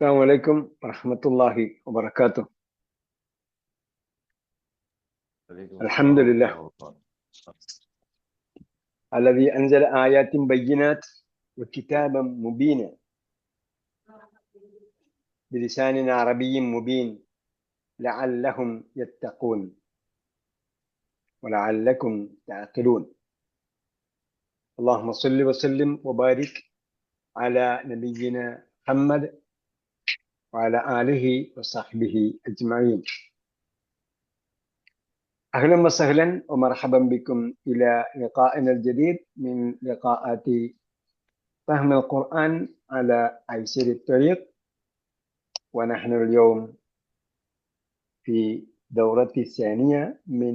السلام عليكم ورحمة الله وبركاته. الحمد لله الذي أنزل آيات بينات وكتابا مبينا بلسان عربي مبين لعلهم يتقون ولعلكم تعقلون. اللهم صل وسلم وبارك على نبينا محمد وعلى آله وصحبه أجمعين. أهلا وسهلا ومرحبا بكم إلى لقائنا الجديد من لقاءات فهم القرآن على أيسر الطريق، ونحن اليوم في دورة الثانية من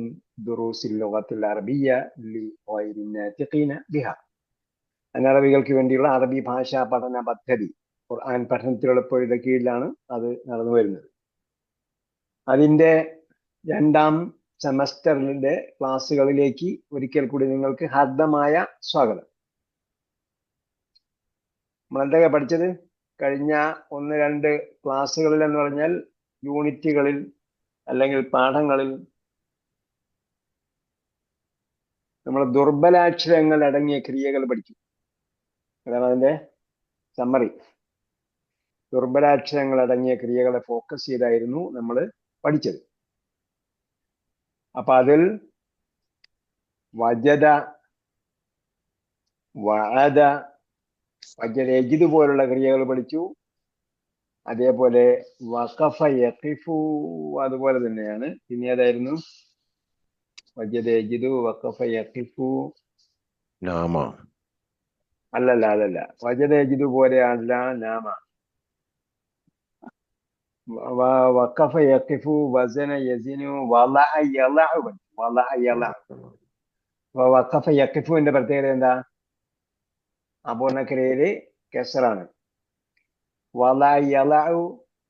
دروس اللغة العربية لغير الناطقين بها. അനറബികൾക്ക് വേണ്ടിയുള്ള അറബി ഭാഷാ പഠന പദ്ധതി ഖുർആൻ പഠനത്തിലുള്ളപ്പോഴുടെ കീഴിലാണ് അത് നടന്നു വരുന്നത്. അതിൻ്റെ രണ്ടാം സെമസ്റ്ററിന്റെ ക്ലാസ്സുകളിലേക്ക് ഒരിക്കൽ കൂടി നിങ്ങൾക്ക് ഹാർദമായ സ്വാഗതം. നമ്മളെന്തൊക്കെ പഠിച്ചത്? കഴിഞ്ഞ 1-2 ക്ലാസ്സുകളിൽ എന്ന് പറഞ്ഞാൽ യൂണിറ്റുകളിൽ അല്ലെങ്കിൽ പാഠങ്ങളിൽ നമ്മൾ ദുർബലാക്ഷരങ്ങൾ അടങ്ങിയ ക്രിയകൾ പഠിച്ചു. അതാണ് അതിന്റെ സമ്മറി. ദുർബലാക്ഷരങ്ങൾ അടങ്ങിയ ക്രിയകളെ ഫോക്കസ് ചെയ്തായിരുന്നു നമ്മൾ പഠിച്ചത്. അപ്പൊ അതിൽ വജദ, വഅദ, വജദ പോലുള്ള ക്രിയകൾ പഠിച്ചു. അതേപോലെ വഖഫ യഖിഫു അതുപോലെ തന്നെയാണ്. പിന്നെ ഏതായിരുന്നു? വജദ യജിദു, വഖഫ യഖിഫു, നാമ അതല്ല. വജദ യജിദു പോലെയല്ല നാമ. വഖഫ യഖിഫു, വസന യസിനു, വളഅ യളഉ. വളഅ യളഉ. വഖഫ യഖിഫുവിന്റെ പ്രത്യേകത എന്താ? അപൂർണക്രിയയില് കെസറാണ്. വളഅ യളഉ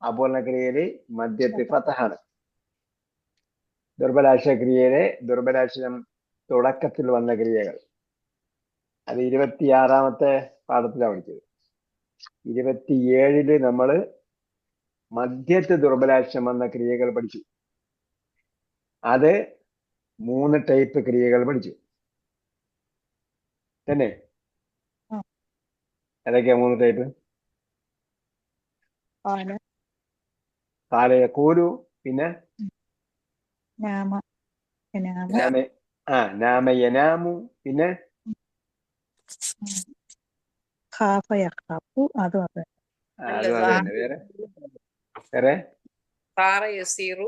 അപൂർണക്രിയയില് മധ്യത്ത് ഫതഹാണ്. ദുർബലാക്ഷരക്രിയയിലെ ദുർബലാക്ഷരം തുടക്കത്തിൽ വന്ന ക്രിയകൾ അത് 26ാമത്തെ പാഠത്തിലാണ് പഠിച്ചത്. 27 നമ്മള് മധ്യത്ത് ദുർബലാക്ഷരം വന്ന ക്രിയകൾ പഠിച്ചു. അത് 3 ടൈപ്പ് ക്രിയകൾ പഠിച്ചു. തന്നെ ഏതൊക്കെയാ 3 ടൈപ്പ്? കാല യഖൂലു, പിന്നെ നാമ യനാമു, പിന്നെ ഖാഫ യഖാഫു. അതും അതെ. വേറെ സാറ യസീറു.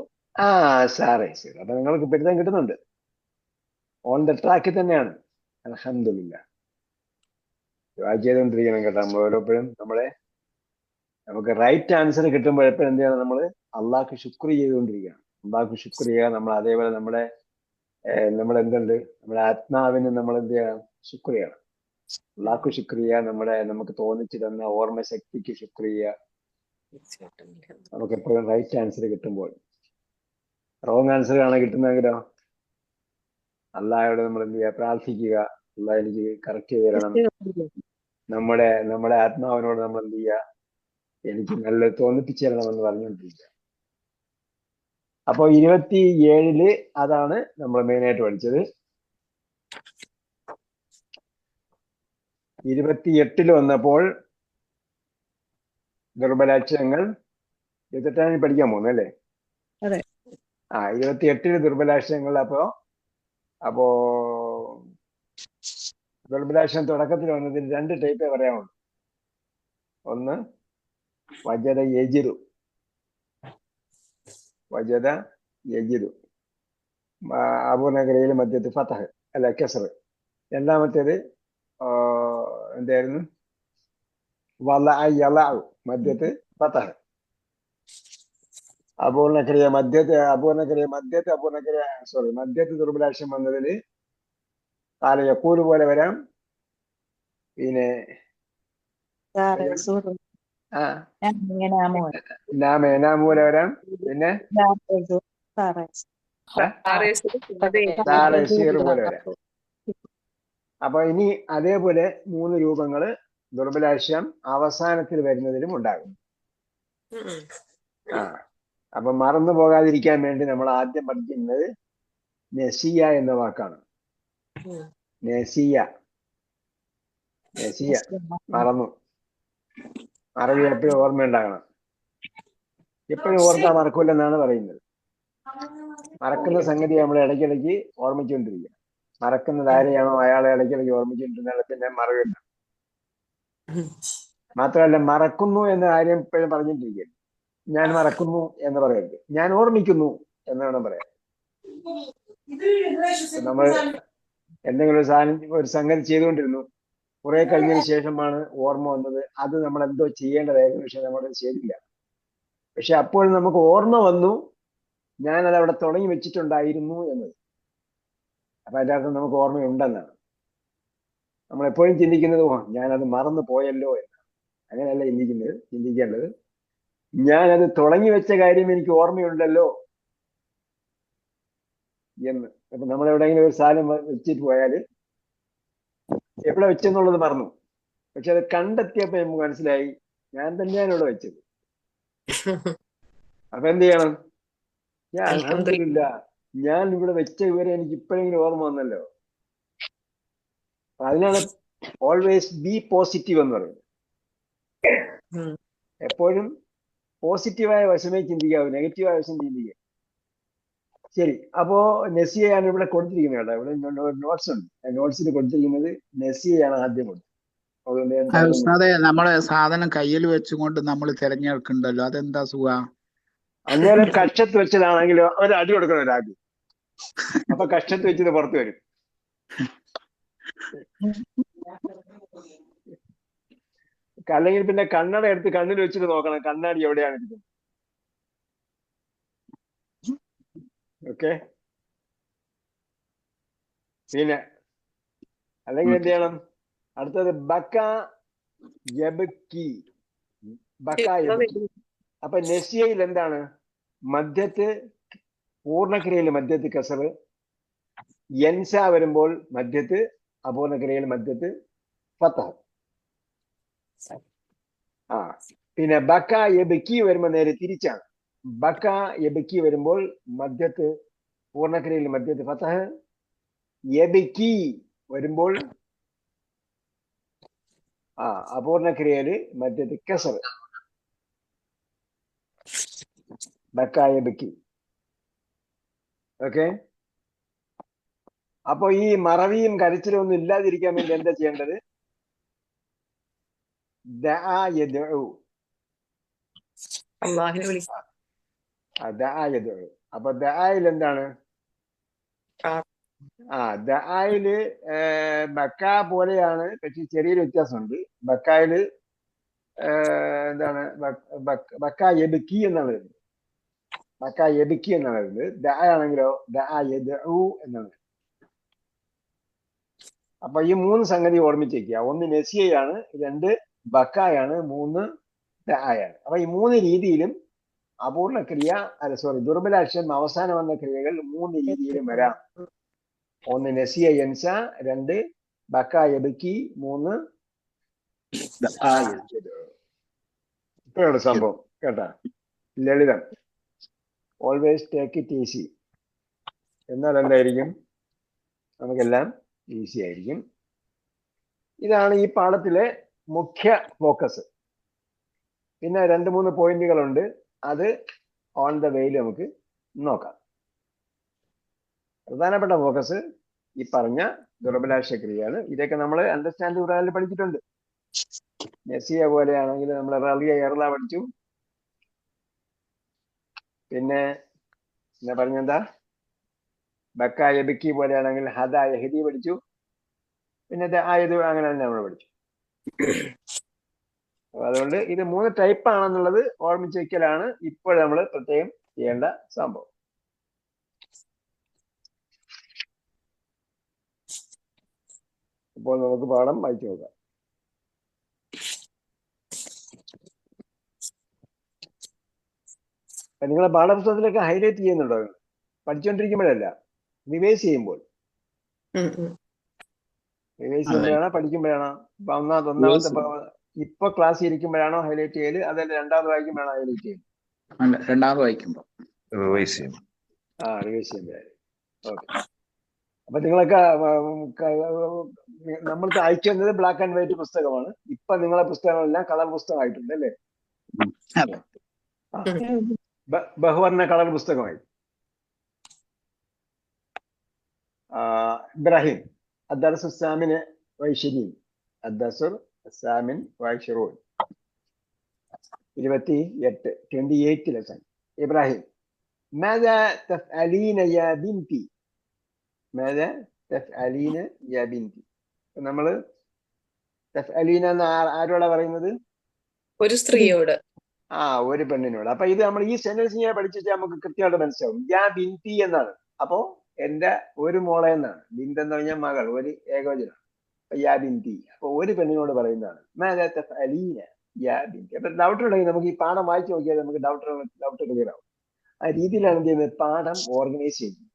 അപ്പൊ നിങ്ങൾക്ക് പിടുത്തം കിട്ടുന്നുണ്ട്. ഓൺ ദ ട്രാക്കിൽ തന്നെയാണ്. അൽഹംദുലില്ലാ. ചെയ്തുകൊണ്ടിരിക്കണം കേട്ടോ. നമ്മൾ ഓരോപ്പോഴും നമുക്ക് റൈറ്റ് ആൻസർ കിട്ടുമ്പോഴെപ്പോഴും എന്ത് ചെയ്യണം? നമ്മൾ അള്ളാഹ്ക്ക് ശുക്ർ ചെയ്തുകൊണ്ടിരിക്കുകയാണ്. അള്ളാഹ്ക്ക് ശുക്ർ ചെയ്യുക. നമ്മൾ അതേപോലെ നമ്മളെന്തുണ്ട്, നമ്മുടെ ആത്മാവിന് നമ്മൾ എന്ത് ചെയ്യണം? ശുക്ർ ചെയ്യണം. അള്ളാഹ്ക്ക് ശുക്ർ ചെയ്യുക. നമുക്ക് തോന്നിച്ചു തന്ന ഓർമ്മശക്തിക്ക് ശുക്ർ ചെയ്യുക. നമുക്ക് എപ്പോഴും റൈറ്റ് ആൻസർ കിട്ടുമ്പോൾ. റോങ് ആൻസർ ആണ് കിട്ടുന്നതെങ്കിലോ അള്ളാഹയോട് നമ്മൾ എന്ത് ചെയ്യുക? പ്രാർത്ഥിക്കുക. അള്ളാഹ് എനിക്ക് കറക്റ്റ് ചെയ്ത് തരണം. നമ്മുടെ ആത്മാവിനോട് നമ്മൾ എന്ത് ചെയ്യുക? എനിക്ക് നല്ല തോന്നിപ്പിച്ചു തരണമെന്ന് പറഞ്ഞുകൊണ്ടിരിക്കുക. അപ്പൊ 27 അതാണ് നമ്മൾ മെയിനായിട്ട് പഠിച്ചത്. 28 വന്നപ്പോൾ ദുർബലാക്ഷരങ്ങൾ 28 പഠിക്കാൻ പോകുന്നു അല്ലേ? 28 ദുർബലാക്ഷരങ്ങൾ. അപ്പോ ദുർബലാക്ഷരം തുടക്കത്തിൽ വന്നതിൽ 2 ടൈപ്പേ പറയാമുള്ളൂ. ഒന്ന് വജദ യജിദു. വജദ യജിദു അപൂർണക്രിയയിൽ മധ്യത്ത് ഫതഹ് അല്ല കെസർ. രണ്ടാമത്തേത് എന്തായിരുന്നു? വളഅ യളഉ മധ്യത്ത് ഫതഹ്. മധ്യത്ത് ദുർബലാക്ഷരം വന്നതില് കാല യഖൂലു പോലെ വരാം. പിന്നെ നാമ യനാമു പോലെ വരാം. പിന്നെ സാറ യസീറു പോലെ വരാം. അപ്പൊ ഇനി അതേപോലെ 3 രൂപങ്ങള് ദുർബലാക്ഷരം അവസാനത്തിൽ വരുന്നതിലും ഉണ്ടാകും. ഉം. ആ അപ്പൊ മറന്നു പോകാതിരിക്കാൻ വേണ്ടി നമ്മൾ ആദ്യം പഠിക്കുന്നത് നസിയ എന്ന വാക്കാണ്. ഉം. നസിയ, നസിയ മറന്നു. മറവി എപ്പോഴും ഓർമ്മയുണ്ടാകണം. എപ്പോഴും ഓർത്താ മറക്കൂലെന്നാണ് പറയുന്നത്. മറക്കുന്ന സംഗതി നമ്മൾ ഇടയ്ക്കിടയ്ക്ക് ഓർമ്മിച്ചുകൊണ്ടിരിക്കുക. മറക്കുന്നത് ആരെയാണോ അയാളെ ഇടയ്ക്കിടയ്ക്ക് ഓർമ്മിച്ചുകൊണ്ടിരുന്നാൽ പിന്നെ മറവില്ല. മാത്രമല്ല, മറക്കുന്നു എന്ന കാര്യം എപ്പോഴും പറഞ്ഞിട്ടിരിക്കുക. ഞാൻ മറക്കുന്നു എന്ന് പറയരുത്, ഞാൻ ഓർമ്മിക്കുന്നു എന്ന് വേണം പറയാൻ. നമ്മൾ എന്തെങ്കിലും ഒരു സംഗതി ചെയ്തുകൊണ്ടിരുന്നു, കുറെ കഴിഞ്ഞതിന് ശേഷമാണ് ഓർമ്മ വന്നത്, അത് നമ്മൾ എന്തോ ചെയ്യേണ്ടതായിരുന്നു, പക്ഷെ നമ്മളത് ചെയ്തില്ല. പക്ഷെ അപ്പോൾ നമുക്ക് ഓർമ്മ വന്നു, ഞാനത് അവിടെ തുടങ്ങി വെച്ചിട്ടുണ്ടായിരുന്നു എന്നത്. അപ്പൊ അതിൻ്റെ അർത്ഥം നമുക്ക് ഓർമ്മയുണ്ടെന്നാണ്. നമ്മൾ എപ്പോഴും ചിന്തിക്കുന്നത് ഞാനത് മറന്നു പോയല്ലോ എന്നാണ്. അങ്ങനെയല്ല ചിന്തിക്കേണ്ടത് ഞാനത് തുടങ്ങി വെച്ച കാര്യം എനിക്ക് ഓർമ്മയുണ്ടല്ലോ എന്ന്. അപ്പൊ നമ്മൾ എവിടെയെങ്കിലും ഒരു സാധനം വെച്ചിട്ട് പോയാൽ എവിടെ വെച്ചെന്നുള്ളത് മറന്നു, പക്ഷെ അത് കണ്ടെത്തിയപ്പോ നമുക്ക് മനസ്സിലായി ഞാൻ തന്നെയാണ് ഇവിടെ വെച്ചത്. അപ്പൊ എന്ത് ചെയ്യണം? അൽഹംദുലില്ലാ, ഞാൻ ഇവിടെ വെച്ച വിവരം എനിക്ക് ഇപ്പോഴെങ്കിലും ഓർമ്മ വന്നല്ലോ. അതിനാണ് ഓൾവേസ് ബി പോസിറ്റീവ് എന്ന് പറയുന്നത്. എപ്പോഴും പോസിറ്റീവായ വശമേ ചിന്തിക്കാവൂ, നെഗറ്റീവായ വശം ചിന്തിക്കുക. ശരി, അപ്പോ നസിയയാണ് ഇവിടെ കൊടുത്തിരിക്കുന്നത് കേട്ടോ. ഇവിടെ നോട്ട്സ് ഉണ്ട്. നോട്ട്സിൽ കൊടുത്തിരിക്കുന്നത് നസിയയാണ് ആദ്യം കൊടുത്തത്. ഉസ്താദെ, നമ്മളെ സാധനം കയ്യിൽ വെച്ചുകൊണ്ട് നമ്മൾ തിരഞ്ഞെടുക്കണ്ടല്ലോ, അതെന്താ സുഖ? അന്നേരം കക്ഷത്ത് വെച്ചതാണെങ്കിലോ ഒരു അടി കൊടുക്കണം ഒരാദ്യം. അപ്പൊ കക്ഷത്ത് വെച്ചത് പുറത്തു വരും. അല്ലെങ്കിൽ പിന്നെ കണ്ണട എടുത്ത് കണ്ണിൽ വെച്ചിട്ട് നോക്കണം കണ്ണാടി എവിടെയാണ് ഇരിക്കുന്നത്. ഓക്കെ. പിന്നെ അല്ലെങ്കിൽ എന്ത് ചെയ്യണം? അടുത്തത് ബക്ക യബ്കി. ബക്ക യബ്കി. അപ്പൊ നസിയയിൽ എന്താണ്? മധ്യത്ത് പൂർണ്ണക്രിയയിൽ മധ്യത്ത് കസർ, യൻസ വരുമ്പോൾ മധ്യത്ത്, അപൂർണക്രിയയിൽ മധ്യത്ത് ഫതഹ്. പിന്നെ ബക്ക യബ്കി വരുമ്പോൾ നേരെ തിരിച്ചാണ്. ബക്ക യബ്കി വരുമ്പോൾ മധ്യത്ത് പൂർണ്ണക്രിയയിൽ മധ്യത്ത് ഫതഹ്, യബ്കി വരുമ്പോൾ അപൂർണക്രിയയില് മധ്യത്ത് കസർ. ബക്ക യബ്കി. ഓക്കെ. അപ്പൊ ഈ മറവിയും കരച്ചിലും ഒന്നും ഇല്ലാതിരിക്കാൻ വേണ്ടി എന്താ ചെയ്യേണ്ടത്? ദഅ യദ്ഉ. അപ്പൊ ദഅയിൽ എന്താണ്? ദഅയില് ബക്ക പോലെയാണ്, പക്ഷെ ചെറിയൊരു വ്യത്യാസമുണ്ട്. ബക്കായില് എന്താണ്? ബക്ക യബ്കി എന്നാണ് വരുന്നത്. ബക്ക യബ്കി എന്നാണ് വരുന്നത്. ദഅ ആണെങ്കിലോ ദഅ യദ്ഉ എന്നാണ്. അപ്പൊ ഈ മൂന്ന് സംഗതി ഓർമ്മിച്ചേക്കുക. ഒന്ന് നസിയയാണ്, രണ്ട് ബക്കായാണ്, മൂന്ന് ദഅയാണ്. അപ്പൊ ഈ മൂന്ന് രീതിയിലും അപൂർണ ക്രിയ, ദുർബലാക്ഷം അവസാനം വന്ന ക്രിയകൾ മൂന്ന് രീതിയിലും വരാം. ഒന്ന് നസിയ യൻസ, രണ്ട് ബക്ക യബ്കി, മൂന്ന് ഇത്രയാണ് സംഭവം കേട്ടാ. ലളിതം. Always take it easy. എന്നാൽ എന്തായിരിക്കും? നമുക്കെല്ലാം ഈസി ആയിരിക്കും. ഇതാണ് ഈ പാഠത്തിലെ മുഖ്യ ഫോക്കസ്. പിന്നെ 2-3 പോയിന്റുകളുണ്ട്, അത് ഓൺ ദ വേയിൽ നമുക്ക് നോക്കാം. പ്രധാനപ്പെട്ട ഫോക്കസ് ഈ പറഞ്ഞ ദുർബലാക്ഷ ക്രിയയാണ്. ഇതൊക്കെ നമ്മൾ അണ്ടർസ്റ്റാൻഡ് ഖുർആനിൽ പഠിച്ചിട്ടുണ്ട്. നസിയ പോലെയാണെങ്കിൽ നമ്മൾ റളിയ എർല പഠിച്ചു. പിന്നെ പറഞ്ഞെന്താ? ബക്ക യബ്കി പോലെയാണെങ്കിൽ ഹദ യഹ്ദി പഠിച്ചു. പിന്നെ ആയത് അങ്ങനെ തന്നെ നമ്മൾ പഠിച്ചു. അതുകൊണ്ട് ഇത് 3 ടൈപ്പ് ആണെന്നുള്ളത് ഓർമ്മിച്ച് വയ്ക്കലാണ് ഇപ്പോൾ നമ്മൾ പ്രത്യേകം ചെയ്യേണ്ട സംഭവം. ഇപ്പോൾ നമുക്ക് പാഠം വായിച്ചു നോക്കാം. നിങ്ങളെ പാഠപുസ്തകത്തിലൊക്കെ ഹൈലൈറ്റ് ചെയ്യുന്നുണ്ടോ? പഠിച്ചുകൊണ്ടിരിക്കുമ്പോഴല്ല, റിവൈസ് ചെയ്യുമ്പോൾ. റിവൈസ് ചെയ്യുമ്പോഴാണോ പഠിക്കുമ്പോഴാണോ? ഒന്നാമത്തെ ഇപ്പൊ ക്ലാസ് ഇരിക്കുമ്പോഴാണോ ഹൈലൈറ്റ് ചെയ്യല്, അതല്ല രണ്ടാമത് വായിക്കുമ്പോഴാണോ ഹൈലൈറ്റ് ചെയ്യല്? അല്ല, രണ്ടാമത് വായിക്കുമ്പോ. റിവൈസ് ചെയ്യും. റിവൈസ് ചെയ്യുമ്പോൾ. ഓക്കെ. അപ്പൊ നിങ്ങളൊക്കെ നമ്മൾക്ക് അയച്ചു തന്നത് ബ്ലാക്ക് ആൻഡ് വൈറ്റ് പുസ്തകമാണ്. ഇപ്പൊ നിങ്ങളെ പുസ്തകങ്ങളെല്ലാം കളർ പുസ്തകമായിട്ടുണ്ട് അല്ലേ? അതെ. ബഹുവർണ്ണ കളർ പുസ്തകമായി. ഇബ്രാഹിം, അദ്ദർസു സാമിന് വൈശിരീൻ, അദ്ദർസു സാമിൻ വൈശിറൂൻ, 28 ലെസൺ. ഇബ്രാഹിം, ماذا تفعلين يا بنتي؟ ماذا تفعلين يا بنتي? നമ്മള് തഫ്അലീന എന്ന് ആരോടാ പറയുന്നത്? ഒരു സ്ത്രീയോട്. ഒരു പെണ്ണിനോട്. അപ്പൊ ഇത് നമ്മൾ ഈ സെന്റൻസ് ഞാൻ പഠിച്ചിട്ട് നമുക്ക് കൃത്യമായിട്ട് മനസ്സിലാവും. യാ ബിൻതി എന്നാണ്. അപ്പോ എന്റെ ഒരു മോളെ എന്നാണ്. ബിന്ത് എന്ന് പറഞ്ഞാൽ മകൾ, ഒരു ഏകവചനാണ്. യാ ബിൻതി, അപ്പൊ ഒരു പെണ്ണിനോട് പറയുന്നതാണ്. മാദാ തഫ്അലീന യാ ബിൻതി. അപ്പൊ ഡൗട്ട് ഉണ്ടെങ്കിൽ നമുക്ക് ഈ പാഠം വായിച്ചു നോക്കിയാൽ നമുക്ക് ഡൗട്ട് ക്ലിയർ ആവും. ആ രീതിയിലാണ് എന്ത് ചെയ്യുന്നത്, പാഠം ഓർഗനൈസ് ചെയ്യുന്നത്.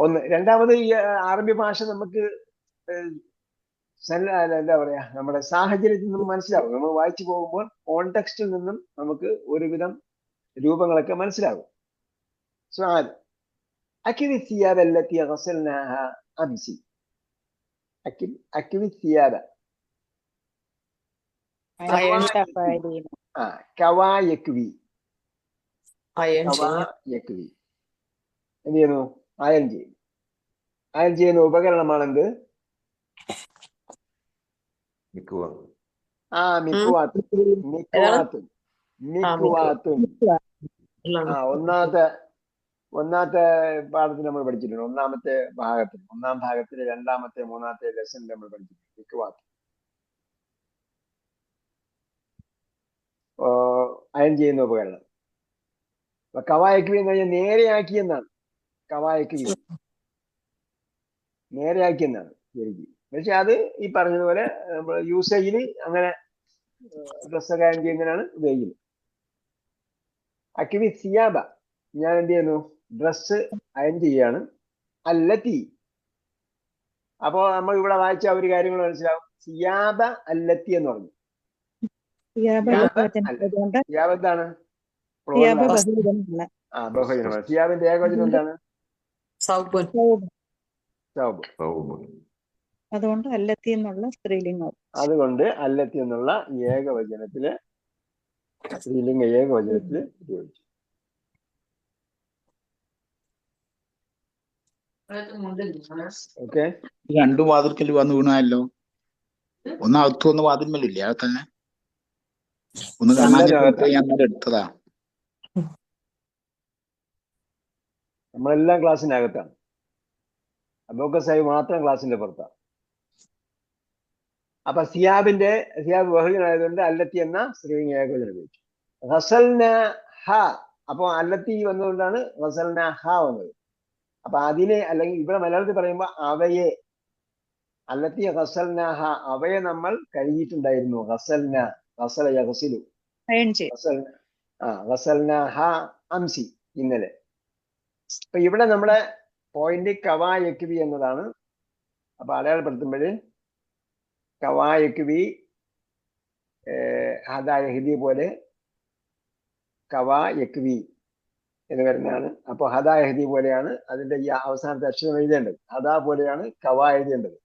ഒന്ന്. രണ്ടാമത്, ഈ അറബി ഭാഷ നമുക്ക് എന്താ പറയാ, നമ്മുടെ സാഹചര്യത്തിൽ നിന്നും മനസ്സിലാവും. നമ്മൾ വായിച്ചു പോകുമ്പോൾ കോണ്ടെക്സ്റ്റിൽ നിന്നും നമുക്ക് ഒരുവിധം രൂപങ്ങളൊക്കെ മനസ്സിലാകും. سؤال: أكل الثياب التي غسلناها أمس. أكل الثياب. كوا يكوي. എന്ത് ചെയ്യുന്നു? അയൺ ചെയ്യും. അയൺ ചെയ്യുന്ന ഉപകരണമാണെന്ത്? ഒന്നാമത്തെ പാഠത്തിൽ നമ്മൾ പഠിച്ചിട്ടുണ്ട്. ഒന്നാം ഭാഗത്തിൽ രണ്ടാമത്തെ മൂന്നാമത്തെ ലെസണിൽ നമ്മൾ പഠിച്ചിട്ടുണ്ട് മിക്കുവാത്ത്. അയൺ ചെയ്യുന്ന ഉപകരണം. കവായക്കുവി എന്ന് കഴിഞ്ഞാൽ നേരെയാക്കി എന്നാണ്. കവായക്കുവി നേരെയാക്കി എന്നാണ് ശരിക്കും. പക്ഷെ അത് ഈ പറഞ്ഞതുപോലെ നമ്മൾ യൂസേജില് അങ്ങനെ ഡ്രസ്സൊക്കെ അയൺ ചെയ്യുന്നതിനാണ് ഉപയോഗിക്കുന്നത്. അക്കിവി സിയാബ, ഞാൻ എന്ത് ചെയ്യുന്നു? ഡ്രസ്സ് അയൺ ചെയ്യാണ്. അല്ലത്തി, അപ്പോ നമ്മൾ ഇവിടെ വായിച്ച ഒരു കാര്യങ്ങൾ മനസ്സിലാവും. സിയാബ അല്ലത്തി എന്ന് പറഞ്ഞു. സിയാബ് എന്താണ്? ബഹുവചനമാണ്. സിയാബിന്റെ ഏകവചനം എന്താണ്? അതുകൊണ്ട് അല്ലത്തി എന്നുള്ള സ്ത്രീലിംഗം. അതുകൊണ്ട് അല്ലത്തി എന്നുള്ള ഏകവചനത്തില് സ്ത്രീലിംഗ ഏകവചനത്തില് ഉപയോഗിച്ചു. ഓക്കെ. രണ്ടു വാതിൽക്കൽ വന്ന് വീണല്ലോ. ഒന്ന് അകത്തു, ഒന്ന് വാതിൽമേലില്ലേ? അത് തന്നെ ഒന്ന് കാണാൻ എടുത്തതാ. നമ്മളെല്ലാം ക്ലാസ്സിനകത്താണ്. അബൂബക്കർ സാഹിബ് മാത്രം ക്ലാസ്സിന്റെ പുറത്താണ്. അപ്പൊ സിയാബ് ബഹുജനായതുകൊണ്ട് അല്ലത്തി എന്ന സ്ത്രീലിംഗ ഏകവചനം ഉപയോഗിച്ചു. ഗസൽന ഹ, അപ്പൊ അല്ലത്തി വന്നതുകൊണ്ടാണ് ഗസൽന ഹ വന്നത്. അപ്പൊ അതിനെ, അല്ലെങ്കിൽ ഇവിടെ മലയാളത്തിൽ പറയുമ്പോ അവയെ, അല്ലത്തി ഗസൽന ഹ, അവയെ നമ്മൾ കഴുകിയിട്ടുണ്ടായിരുന്നു. ഗസൽന, ഗസല യഗ്സിലു, ഗസൽന ഹ അംസി, ഇന്നലെ. അപ്പൊ ഇവിടെ നമ്മുടെ പോയിന്റ് കവായക്വി എന്നതാണ്. അപ്പൊ അടയാളപ്പെടുത്തുമ്പോഴ് കവായക്വി ഹദായഹ്ദി പോലെ കവായക്വി എന്ന് വരുന്നതാണ്. അപ്പൊ ഹദായഹ്ദി പോലെയാണ് അതിന്റെ ഈ അവസാനത്തെ അക്ഷരം എഴുതേണ്ടത്. ഹദാ പോലെയാണ് കവാ എഴുതേണ്ടത്.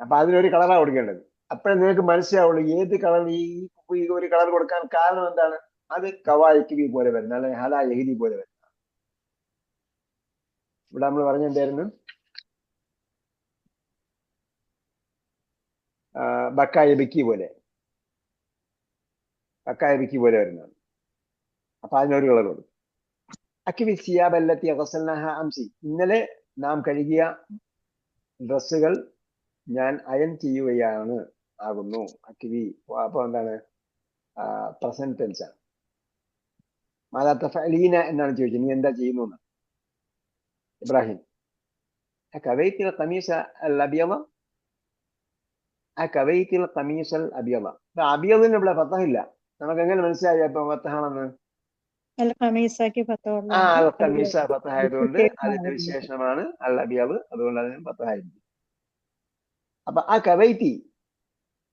അപ്പൊ അതിനൊരു കളറാണ് കൊടുക്കേണ്ടത്. അപ്പോഴേ നിങ്ങൾക്ക് മനസ്സിലാവുള്ളൂ ഏത് കളർ, ഈ ഒരു കളർ കൊടുക്കാൻ കാരണം എന്താണ്. അത് കവായക്വി പോലെ വരുന്നത്, അല്ലെങ്കിൽ ഹദായഹ്ദി പോലെ വരുന്നത്. ഇവിടെ നമ്മൾ പറഞ്ഞെന്തായിരുന്നു? ബക്കായ ബിക്കി പോലെ വരുന്നതാണ്. അപ്പൊ അതിനൊരു കളർ കൊടുക്കും. അക്കിവി സിയാബ് അല്ലത്തി ഗസൽനാഹ അംസി, ഇന്നലെ നാം കഴുകിയ ഡ്രസ്സുകൾ ഞാൻ അയൺ ചെയ്യുകയാണ് ആകുന്നു. അക്കിവി, അപ്പൊ എന്താണ്? പ്രസന്റ് ടെൻസ് ആണ്. മാദാ തഫഅലീന എന്നാണ് ചോദിച്ചത്. നീ എന്താ ചെയ്യുന്നു എന്ന്. ഇബ്രാഹിം, അകവൈത്തിൽ ഖമീസ അൽ അബിയദ, അകവൈത്തിൽ ഖമീസ അൽ അബിയദ. അബിയദിന് ഇവിടെ ഫത്തഹില്ല. നമുക്ക് എങ്ങനെ മനസ്സിലായി അപ്പൊ ഫത്തഹാണെന്ന്? ഖമീസ ഫത്തഹായതുകൊണ്ട് അതിന്റെ വിശേഷണമാണ് അൽ അബിയദ്, അതുകൊണ്ട് അതിന് ഫത്തഹായിരിക്കും. അപ്പൊ ആ കവൈത്തി,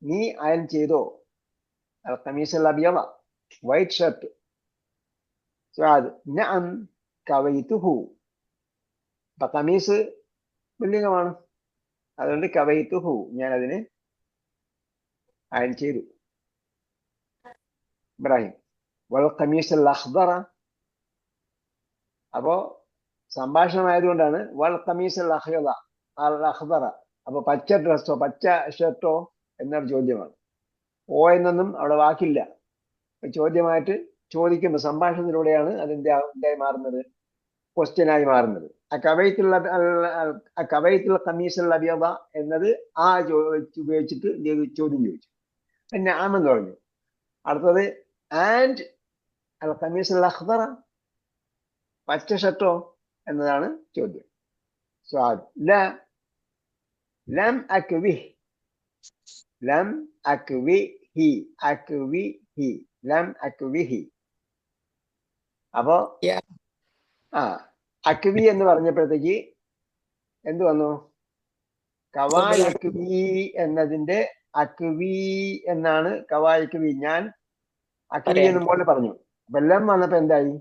നീ അയൺ ചെയ്തോ? അൽ ഖമീസ് അൽ അബിയദ, വൈറ്റ് ഷർട്ട്. സുആദ് നഅം കവൈതുഹു. അപ്പൊ ഖമീസ് പുല്ലിംഗമാണ്, അതുകൊണ്ട് കവൈതുഹു, ഞാൻ അതിന് അയൺ ചെയ്തു. ഇബ്രാഹിം വൽ ഖമീസ് അൽ അഖ്ദറ. അപ്പോ സംഭാഷണമായതുകൊണ്ടാണ് വൽ ഖമീസ് അൽ അഖ്ദറ, അൽ അഖ്ദറ. അപ്പൊ പച്ച ഡ്രസ്സോ പച്ച ഷർട്ടോ എന്നൊരു ചോദ്യമാണ്. ഓ എന്നൊന്നും അവിടെ വാക്കില്ല. ചോദ്യമായിട്ട് ചോദിക്കുമ്പോൾ സംഭാഷണത്തിലൂടെയാണ് അതിന്റെ എന്തായി മാറുന്നത്, ക്വസ്റ്റ്യനായി മാറുന്നത്. കവൈത്തുൽ ഖമീസുൽ അബിയദ എന്നത് ആ ഉപയോഗിച്ചിട്ട് ചോദ്യം ചോദിച്ചു. പിന്നെ ആമെന്ന് പറഞ്ഞു. അടുത്തത് ആൻഡ് അൽ ഖമീസുൽ അഖ്ദറ, പച്ച ഷർട്ടോ എന്നതാണ് ചോദ്യം. സുആദ് ലം അക്വിഹ്, ലം അക്വിഹി, അക്വിഹി, ലം അക്വിഹി. അപ്പോ അക്വി എന്ന് പറഞ്ഞപ്പോഴത്തേക്ക് എന്ത് വന്നു? കവായക്വി എന്നതിന്റെ അക്വി എന്നാണ്. കവായക്വി, ഞാൻ അക്വി എന്നും പോലെ പറഞ്ഞു. അപ്പൊ ലം വന്നപ്പോ എന്തായി?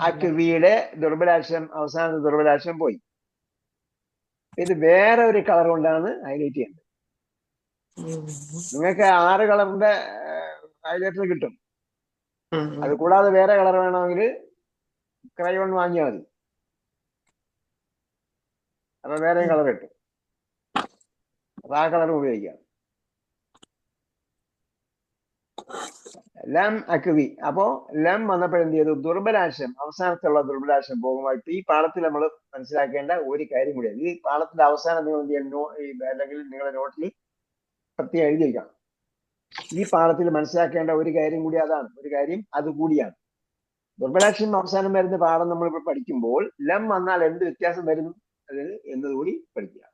അക്വിയുടെ ദുർബലാക്ഷരം, അവസാനത്തെ ദുർബലാക്ഷരം പോയി. ഇത് വേറെ ഒരു കളർ കൊണ്ടാണ് ഹൈലൈറ്റ് ചെയ്യുന്നത്. നിങ്ങൾക്ക് 6 കളറിന്റെ ഹൈലൈറ്റർ കിട്ടും. അത് കൂടാതെ വേറെ കളർ വേണമെങ്കിൽ ക്രയോൺ വാങ്ങിയാൽ മതി. അപ്പൊ വേറെ കളർ കിട്ടും. അപ്പൊ ആ കളർ ഉപയോഗിക്കാം. ലം അക്വി. അപ്പോ ലം വന്നപ്പോൾ എന്ത് ചെയ്തു? ദുർബലാക്ഷരം, അവസാനത്തുള്ള ദുർബലാക്ഷരം പോകുമായിട്ട് ഈ പാഠത്തിൽ നമ്മൾ മനസ്സിലാക്കേണ്ട ഒരു കാര്യം കൂടിയാണ്. ഈ പാഠത്തിന്റെ അവസാനം നിങ്ങൾ എന്ത് ചെയ്യണം, അല്ലെങ്കിൽ നിങ്ങളുടെ നോട്ടിൽ പ്രത്യേകം എഴുതി വയ്ക്കണം. ഈ പാഠത്തിൽ മനസ്സിലാക്കേണ്ട ഒരു കാര്യം കൂടി അതാണ്, ഒരു കാര്യം അതുകൂടിയാണ്. ദുർബലാക്ഷരം അവസാനം വരുന്ന പാഠം നമ്മളിപ്പോൾ പഠിക്കുമ്പോൾ ലം വന്നാൽ എന്ത് വ്യത്യാസം വരുന്നു അതിന് എന്നതുകൂടി പഠിക്കുക.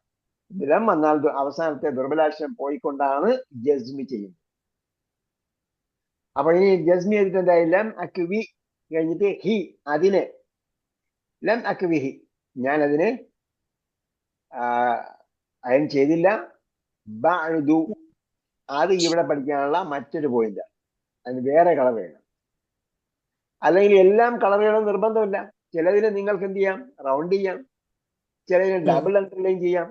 ലം വന്നാൽ അവസാനത്തെ ദുർബലാക്ഷരം പോയിക്കൊണ്ടാണ് ജസ്മി ചെയ്യുന്നത്. അപ്പൊ ഇനി ജസ്മി ചെയ്തിട്ട് എന്തായി? ലം അക്വി കഴിഞ്ഞിട്ട് ഹി, അതിനെ. ലം അക്വി ഹി, ഞാൻ അതിനെ അയൺ ചെയ്തില്ല. ബഅദു, അത് ഇവിടെ പഠിക്കാനുള്ള മറ്റൊരു പോയിന്റ്. അതിന് വേറെ കളർ വേണം. അല്ലെങ്കിൽ എല്ലാം കളറുകളും നിർബന്ധമില്ല. ചിലതിനെ നിങ്ങൾക്ക് എന്ത് ചെയ്യാം? റൗണ്ട് ചെയ്യാം. ചിലതിനെ ഡബിൾ അണ്ടർലൈൻ ചെയ്യാം.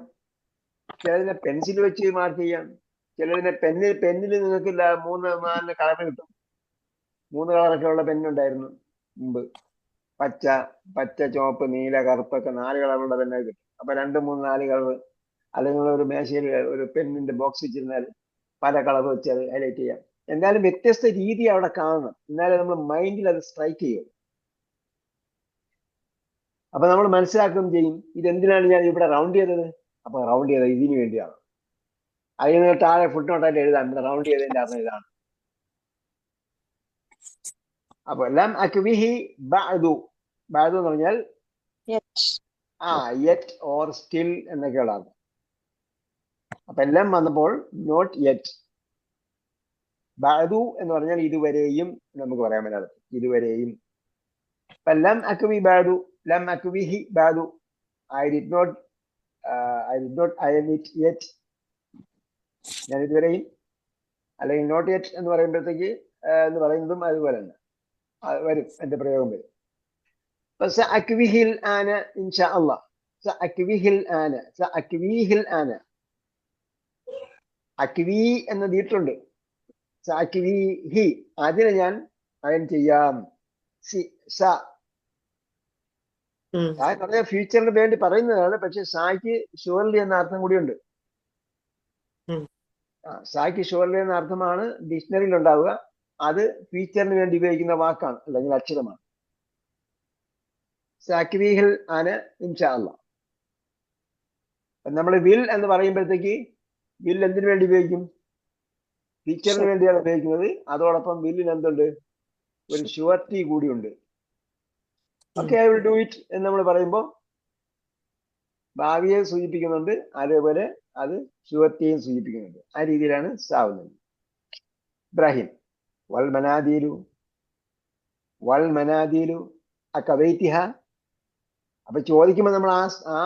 ചിലതിനെ പെൻസിൽ വെച്ച് മാർക്ക് ചെയ്യാം. ചിലതിനെ പെന്നിൽ നിങ്ങൾക്ക് 3-4 കളർ കിട്ടും. 3 കളറൊക്കെ ഉള്ള പെന്നുണ്ടായിരുന്നു മുമ്പ്. പച്ച, ചുവപ്പ്, നീല, കറുപ്പൊക്കെ 4 കളറുള്ള പെന്നൊക്കെ കിട്ടും. അപ്പൊ 2, 3, 4 കളർ. അല്ലെങ്കിൽ ഒരു മേശയിൽ ഒരു പെന്നിന്റെ ബോക്സ് വെച്ചിരുന്നാൽ പല കളർ വെച്ച് അത് ഹൈലൈറ്റ് ചെയ്യാം. എന്നാലും വ്യത്യസ്ത രീതി അവിടെ കാണണം. എന്നാലും നമ്മൾ മൈൻഡിൽ അത് സ്ട്രൈക്ക് ചെയ്യും. അപ്പൊ നമ്മൾ മനസ്സിലാക്കുകയും ചെയ്യും, ഇതെന്തിനാണ് ഞാൻ ഇവിടെ റൗണ്ട് ചെയ്തത്. അപ്പൊ റൗണ്ട് ചെയ്തത് ഇതിനു വേണ്ടിയാണ്. അതിന് താഴെ ഫുട് നോട്ടായിട്ട് എഴുതാം, ഇവിടെ റൗണ്ട് ചെയ്തതിന്റെ അർത്ഥം ഇതാണ്. അപ്പൊ ലം അക്വിഹി ബഅദു. ബഅദു എന്ന് പറഞ്ഞാൽ യെറ്റ് ഓർ സ്റ്റിൽ എന്നൊക്കെയുള്ളതാണ്. അപ്പൊ എല്ലാം വന്നപ്പോൾ നോട്ട് യെറ്റ്. ബഅദു എന്ന് പറഞ്ഞാൽ ഇതുവരെയും നമുക്ക് പറയാൻ പറ്റാതെ, ഇതുവരെയും. അപ്പൊ ലം അക്വി ബഅദു, ലം അക്വിഹി ബഅദു. I did not iron it yet. ഞാൻ ഇതുവരെയും, അല്ലെങ്കിൽ നോട്ട് യെറ്റ് എന്ന് പറയുമ്പോഴത്തേക്ക് എന്ന് പറയുന്നതും അതുപോലെ തന്നെ വരും, എന്റെ പ്രയോഗം വരും. സഅക്വിഹിൽ ആന ഇൻഷാ അല്ലാഹ്. സഅക്വിഹിൽ ആന, സഅക്വിഹിൽ ആന. അക്വി എന്ന നീട്ടുണ്ട്. സഅക്വിഹി, അതിനെ ഞാൻ അയൺ ചെയ്യാം. പറഞ്ഞ ഫ്യൂച്ചറിന് വേണ്ടി പറയുന്നതാണ്. പക്ഷെ സായ്ക്ക് ഷുവർലി എന്ന അർത്ഥം കൂടിയുണ്ട്. സായ്ക്ക് ഷുവർലി എന്ന അർത്ഥമാണ് ഡിക്ഷണറിയിൽ ഉണ്ടാവുക. അത് ഫ്യൂച്ചറിന് വേണ്ടി ഉപയോഗിക്കുന്ന വാക്കാണ്, അല്ലെങ്കിൽ അക്ഷരമാണ്. സഅക്വിഹിൽ ആന ഇൻഷാ അല്ലാഹ്. നമ്മൾ വിൽ എന്ന് പറയുമ്പോഴത്തേക്ക് വിൽ എന്തിനു വേണ്ടി ഉപയോഗിക്കും? ഫ്യൂച്ചറിന് വേണ്ടിയാണ് ഉപയോഗിക്കുന്നത്. അതോടൊപ്പം വില്ലിന് എന്തുണ്ട്? ഒരു ഷുവർട്ടി കൂടിയുണ്ട്. Okay, I will do it എന്ന് നമ്മൾ പറയുമ്പോൾ ഭാവിയെ സൂചിപ്പിക്കുന്നുണ്ട്, അതേപോലെ അത് ഷുവർട്ടിയെയും സൂചിപ്പിക്കുന്നുണ്ട്. ആ രീതിയിലാണ് സാവുന്നത്. ഇബ്രാഹിം വൽ മനാദീലു അക്കവൈത്തിഹ. അപ്പൊ ചോദിക്കുമ്പോൾ നമ്മൾ ആ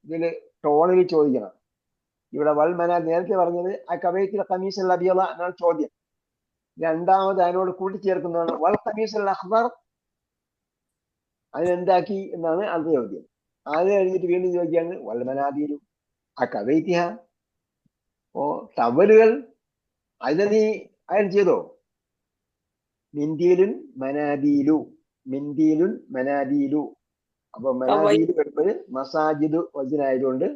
ഇതില് ടോണിൽ ചോദിക്കണം. ഇവിടെ വൽ മനാദി നേരത്തെ പറഞ്ഞത് ആ കവൈത്തിൽ ഖമീസ് അൽ അബിയദ എന്നാണ് ചോദ്യം. രണ്ടാമത് അതിനോട് കൂട്ടിച്ചേർക്കുന്നതാണ് വൽ ഖമീസ് അൽ അഖ്ദർ, അതിനെന്താക്കി എന്നാണ് അടുത്ത ചോദ്യം. അത് കഴിഞ്ഞിട്ട് വീണ്ടും ചോദിക്കുകയാണ് വൽ മനാദിലു ആ കവൈത്തിഹ, ഓ ടവലുകൾ അതിനെ നീ അയൺ ചെയ്തോ? മിന്തിയിലുൻ മനാദീലു, മിന്തിയിലുൻ മനാദീലു. അപ്പൊ മനാദീലു വരുമ്പോൾ മസാജിദ് വസനായതുകൊണ്ട്,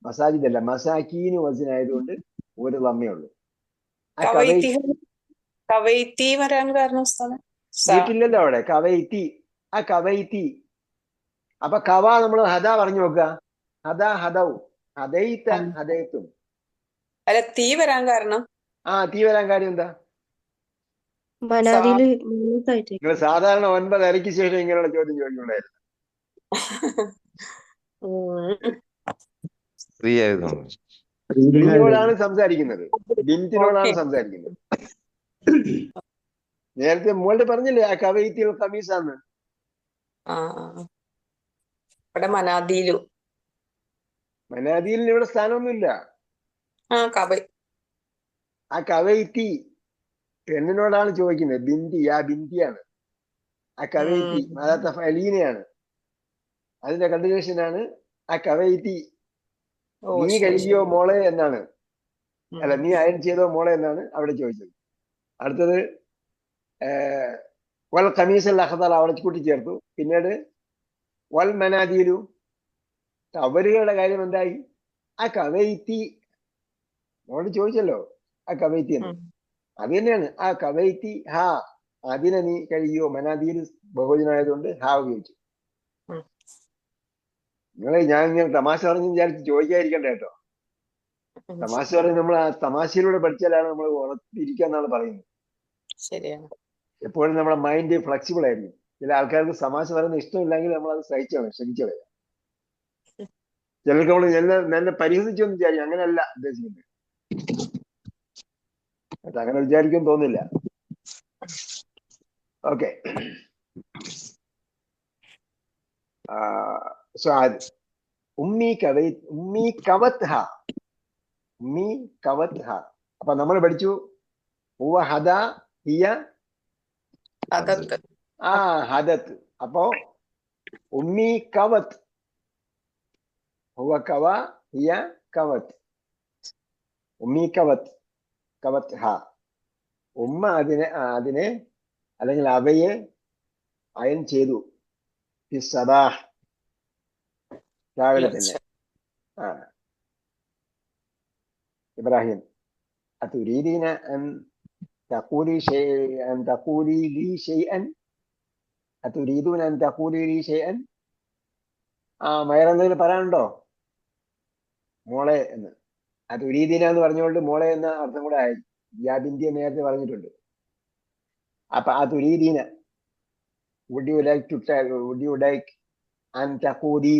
മസാജിദ് അല്ല മസാക്കീന് വസനായതുകൊണ്ട് ഒരു ലമ്മേ ഉള്ളൂ. കവൈത്തി വരാൻ കാരണം വീട്ടില്ലല്ലോ അവിടെ കവൈത്തി, ആ കവൈത്തി. അപ്പൊ കവ നമ്മൾ ഹദ പറഞ്ഞു നോക്കുക, ഹദ ഹദൗ, ഹദൈത്ത ഹദൈത്തും. അല്ല തീ വരാൻ കാരണം? ആ തീ വരാൻ കാര്യം എന്താ? മനാദിയില് സാധാരണ 9:30 ശേഷം ഇങ്ങനെയുള്ള ചോദ്യം ചോദിക്കുന്നുണ്ടായിരുന്നു. സ്ത്രീയോടാണ് സംസാരിക്കുന്നത്, ബിന്തിനോടാണ് സംസാരിക്കുന്നത്. നേരത്തെ മോളുടെ പറഞ്ഞില്ലേ ആ കവൈത്തിൽ ഖമീസാന്ന്. ഇവിടെ മനാദിയിലു, മനാദിയിൽ ഇവിടെ സ്ഥാനമൊന്നുമില്ല. ആ കവൈത്തി പെണ്ണിനോടാണ് ചോദിക്കുന്നത്, ബിന്തി, ആ ബിന്തിയാണ്. ആ കവൈത്തി അതാത്ത ഫലീനയാണ്, അതിന്റെ കണ്ടിന്യൂഷനാണ് ആ കവൈത്തി. നീ കഴുകിയോ മോളെ എന്നാണ്, അല്ല നീ അയൺ ചെയ്തോ മോളെ എന്നാണ് അവിടെ ചോദിച്ചത്. അടുത്തത് വൽ ഖമീസ് അൽ അഖ്ദർ അവിടെ കൂട്ടിച്ചേർത്തു. പിന്നീട് വൽ മനാദിയിലു ടവലുകളുടെ കാര്യം എന്തായി? ആ കവൈത്തി മോളോട് ചോദിച്ചല്ലോ ആ കവൈത്തി എന്ന്, അത് തന്നെയാണ് ആ കവൈത്തി ഹാ, അതിനെ നീ കഴുകിയോ? മനാദിയിൽ ബഹുവചനായതുകൊണ്ട് ഹാ ഉപയോഗിച്ചു. ഞാൻ ഇങ്ങനെ തമാശ പറഞ്ഞ് വിചാരിച്ച് ചോദിക്കാതിരിക്കണ്ട കേട്ടോ. തമാശ പറഞ്ഞ് നമ്മൾ ആ തമാശയിലൂടെ പഠിച്ചാലാണ് നമ്മൾ ഉറപ്പിരിക്കുക എന്നാണ് പറയുന്നത്. ശരിയാണ്. എപ്പോഴും നമ്മുടെ മൈൻഡ് ഫ്ലെക്സിബിൾ ആയിരിക്കും. ചില ആൾക്കാർക്ക് തമാശ പറയുന്നത് ഇഷ്ടമില്ലെങ്കിൽ നമ്മൾ അത് ക്ഷമിച്ചത്. ചിലർക്ക് നമ്മൾ എന്നെ പരിഹസിച്ചൊന്നും വിചാരിക്കും, അങ്ങനെയല്ല ഉദ്ദേശിക്കുന്നത്. അങ്ങനെ വിചാരിക്കും തോന്നില്ല. ഓക്കെ. ഉമ്മി കവത് ഹ, ഉമ്മി കവത് ഹ. അപ്പൊ നമ്മൾ പഠിച്ചു ഹുവ ഹദ ഹിയ ഹദത്ത്. അപ്പോ ഉമ്മി കവത്, ഹുവ കവ ഹിയ കവത്, ഉമ്മി കവത് കവത് ഹ. ഉമ്മ അതിനെ അല്ലെങ്കിൽ അവയെ അയൻ ചെയ്തു. സബാഹ്, രാവിലെ തന്നെ. ഇബ്രാഹിം അതുരീദീന അൻ തഖൂലി അൻ തഖൂലി ലി ഷൈഅൻ, അതുരീദൂന അൻ തഖൂലി ലി ഷൈഅൻ. മയറെന്തെങ്കിലും പറയാനുണ്ടോ മോളെ എന്ന്? അതുരീദീന എന്ന് പറഞ്ഞുകൊണ്ട് മോളെ എന്ന അർത്ഥം കൂടെ ആയി. യാബിന്ത്യ നേരത്തെ പറഞ്ഞിട്ടുണ്ട്. അപ്പൊ അതുരീദീന, would you like to tell, would you like an taquli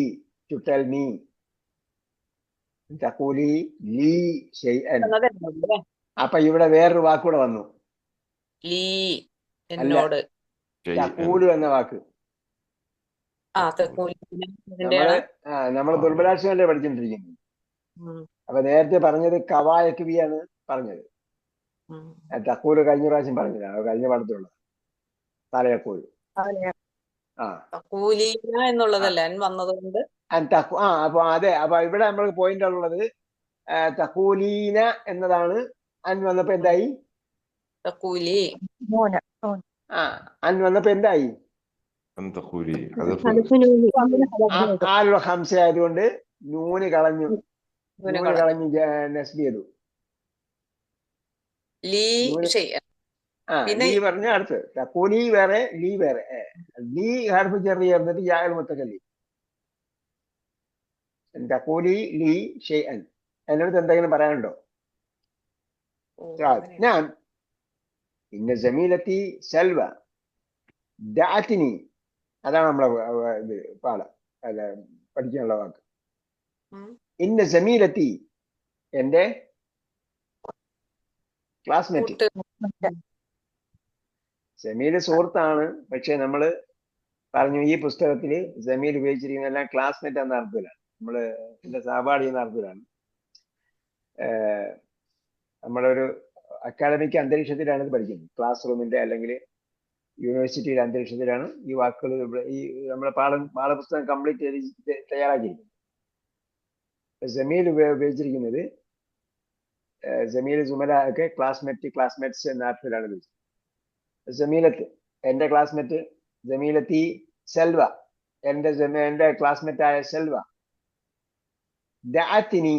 to tell me, taquli li shay'an. അപ്പൊ ഇവിടെ വേറൊരു വാക്കൂടെ വന്നു, എന്നോട്. തഖൂലു എന്ന വാക്ക് നമ്മൾ ദുർബലാക്ഷരല്ലേ പഠിച്ചിട്ടിരിക്കുന്നത്. അപ്പൊ നേരത്തെ പറഞ്ഞത് കവായക്കുവിയാണ് പറഞ്ഞത്. തഖൂല് കഴിഞ്ഞ പ്രാവശ്യം പറഞ്ഞതാണ്, കഴിഞ്ഞ പാടത്തുള്ള തലയക്കൂല്. എന്നുള്ളതല്ല വന്നതുകൊണ്ട് അപ്പൊ അതെ. അപ്പൊ ഇവിടെ നമ്മൾക്ക് പോയിന്റ് ഉള്ളത് തഖൂലീന എന്നതാണ്. അൻ വന്നപ്പോ എന്തായി? അൻ വന്നപ്പോ എന്തായി? ആലുള്ള ഹംസ ആയതുകൊണ്ട് നൂന് കളഞ്ഞു നസ്ബ് ചെയ്തു. ലീ പറഞ്ഞ അടുത്ത് തഖൂലി വേറെ, ലീ വേറെ. ലീ ഹർഫ് ജർ ചേർന്നിട്ട് യാൽ മുത്തക്കല്ലി. തഖൂലി ലീ ഷൈഅൻ. എന്നോട് എന്തെങ്കിലും പറയാനുണ്ടോ? ഞാൻ ഇന്ന ജമീലത്തി സൽവ ദഅത്നി, അതാണ് നമ്മളെ ഇത് പാഠം അല്ല പഠിക്കാനുള്ള വാക്ക്. ഇന്ന ജമീലത്തി എന്റെ ക്ലാസ്മേറ്റ്. ജമീല് സുഹൃത്താണ്, പക്ഷെ നമ്മള് പറഞ്ഞു ഈ പുസ്തകത്തില് ജമീൽ ഉപയോഗിച്ചിരിക്കുന്ന എല്ലാം ക്ലാസ്മേറ്റ് എന്ന അർത്ഥത്തിലാണ്. നമ്മള് എന്റെ സഹപാഠി എന്ന അർത്ഥത്തിലാണ്. നമ്മുടെ ഒരു അക്കാഡമിക് അന്തരീക്ഷത്തിലാണ് ഇത് പഠിക്കുന്നത്. ക്ലാസ് റൂമിന്റെ അല്ലെങ്കിൽ യൂണിവേഴ്സിറ്റിയുടെ അന്തരീക്ഷത്തിലാണ് ഈ വാക്കുകൾ ഈ നമ്മുടെ പാഠപുസ്തകം കംപ്ലീറ്റ് ചെയ്ത് തയ്യാറാക്കിയിരിക്കുന്നത്. ജമീൽ ഉപയോഗിച്ചിരിക്കുന്നത് ജമീൽ സുമല ഒക്കെ ക്ലാസ്മേറ്റ്സ് എന്ന അർത്ഥത്തിലാണ് ഉപയോഗിച്ചത്. ജമീലത്ത് എന്റെ ക്ലാസ്മേറ്റ്, ജമീലത്തി സെൽവ എന്റെ ക്ലാസ്മേറ്റ് ആയ സെൽവ. ദഅത്തിനി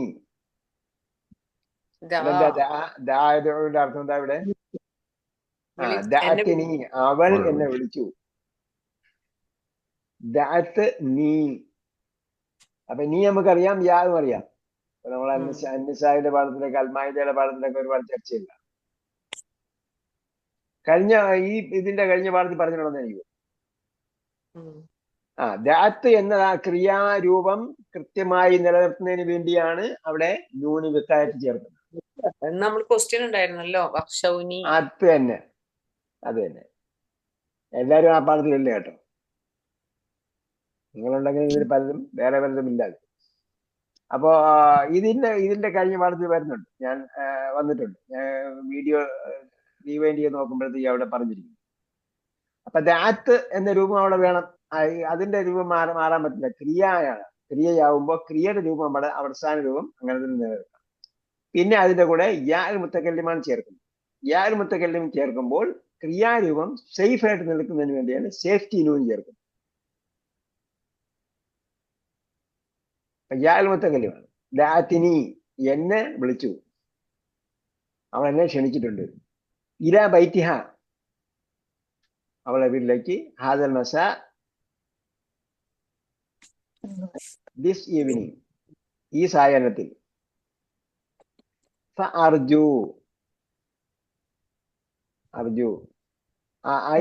ദായുടെ അർത്ഥം എന്താ ഇവിടെ? ദഅത്തിനി അവൾ എന്നെ വിളിച്ചു. ദഅത്ത് നീ. അപ്പൊ നീ നമുക്കറിയാം, യാവും അറിയാം. നമ്മൾ അന്നിസായുടെ പാഠത്തിലേക്ക് അൽമായിദയുടെ പാഠത്തിലേക്ക് ഒരുപാട് ചർച്ചയില്ല. ഇതിന്റെ കഴിഞ്ഞ പാഠത്തിൽ പറഞ്ഞിട്ടുണ്ടെന്ന് എനിക്ക്. ദഅത്ത് എന്ന ആ ക്രിയാരൂപം കൃത്യമായി നിലനിർത്തുന്നതിന് വേണ്ടിയാണ് അവിടെ നൂന് വിത്തായിട്ട് ചേർക്കുന്നത്. നമ്മൾ ക്വസ്റ്റ്യൻ ഉണ്ടായിരുന്നല്ലോ, അത് തന്നെ. എല്ലാരും ആ പാഠത്തിലില്ല കേട്ടോ. നിങ്ങളുണ്ടെങ്കിൽ ഇതിൽ പലരും വേറെ പലരും ഇല്ലാതെ. അപ്പോ ഇതിന്റെ കഴിഞ്ഞ പാഠത്തിൽ വരുന്നുണ്ട്, ഞാൻ വന്നിട്ടുണ്ട്. വീഡിയോ റീവൈൻഡ് ചെയ്ത് നോക്കുമ്പോഴത്തേക്ക് അവിടെ പറഞ്ഞിരിക്കുന്നു. അപ്പൊ ദാത്ത് എന്ന രൂപം അവിടെ വേണം. അതിന്റെ രൂപം മാറാൻ പറ്റില്ല. ക്രിയയാവുമ്പോ ക്രിയയുടെ രൂപം നമ്മുടെ അവസാന രൂപം അങ്ങനെ തന്നെ നിലനിർത്താം. പിന്നെ അതിന്റെ കൂടെ യാൽ മുത്തക്കല്ലിമാണ് ചേർക്കുന്നത്. യാൽ മുത്തക്കല്ലിം ചേർക്കുമ്പോൾ ക്രിയാരൂപം സേഫ് ആയിട്ട് നിൽക്കുന്നതിന് വേണ്ടിയാണ് സേഫ്റ്റി നൂൻ ചേർക്കുന്നത്. യാൽ മുത്തക്കല്ലിമാണ്. ദാത്തിനി എന്നെ വിളിച്ചു, അവൾ എന്നെ ക്ഷണിച്ചിട്ടുണ്ട്. ഇലാ ബൈത്തിഹ അവളെ വീട്ടിലേക്ക്. ഹാദൽ മസാ ദിസ് ഈവനിങ് ഈ സായാഹ്നത്തിൽ. അർജു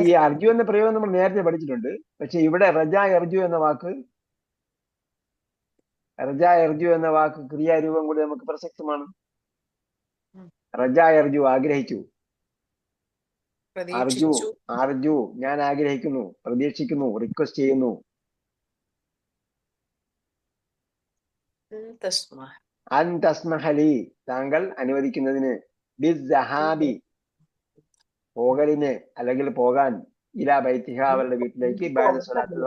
ഈ അർജു എന്ന പ്രയോഗം നമ്മൾ നേരത്തെ പഠിച്ചിട്ടുണ്ട്. പക്ഷെ ഇവിടെ റജാ അർജു എന്ന വാക്ക് ക്രിയാരൂപം കൂടി നമുക്ക് പ്രസക്തമാണ്. റജാ അർജു ആഗ്രഹിച്ചു. അർജു ഞാൻ ആഗ്രഹിക്കുന്നു, പ്രതീക്ഷിക്കുന്നു, റിക്വസ്റ്റ് ചെയ്യുന്നു. അൻ തസ്മഹലി താങ്കൾ അനുവദിക്കുന്നതിന്, ബിസ്സഹാബി പോകലിന് അല്ലെങ്കിൽ പോകാൻ, ഇലാ ബൈത്തിഹ അവരുടെ വീട്ടിലേക്ക്, ബഅദ സ്വലാത്തുൽ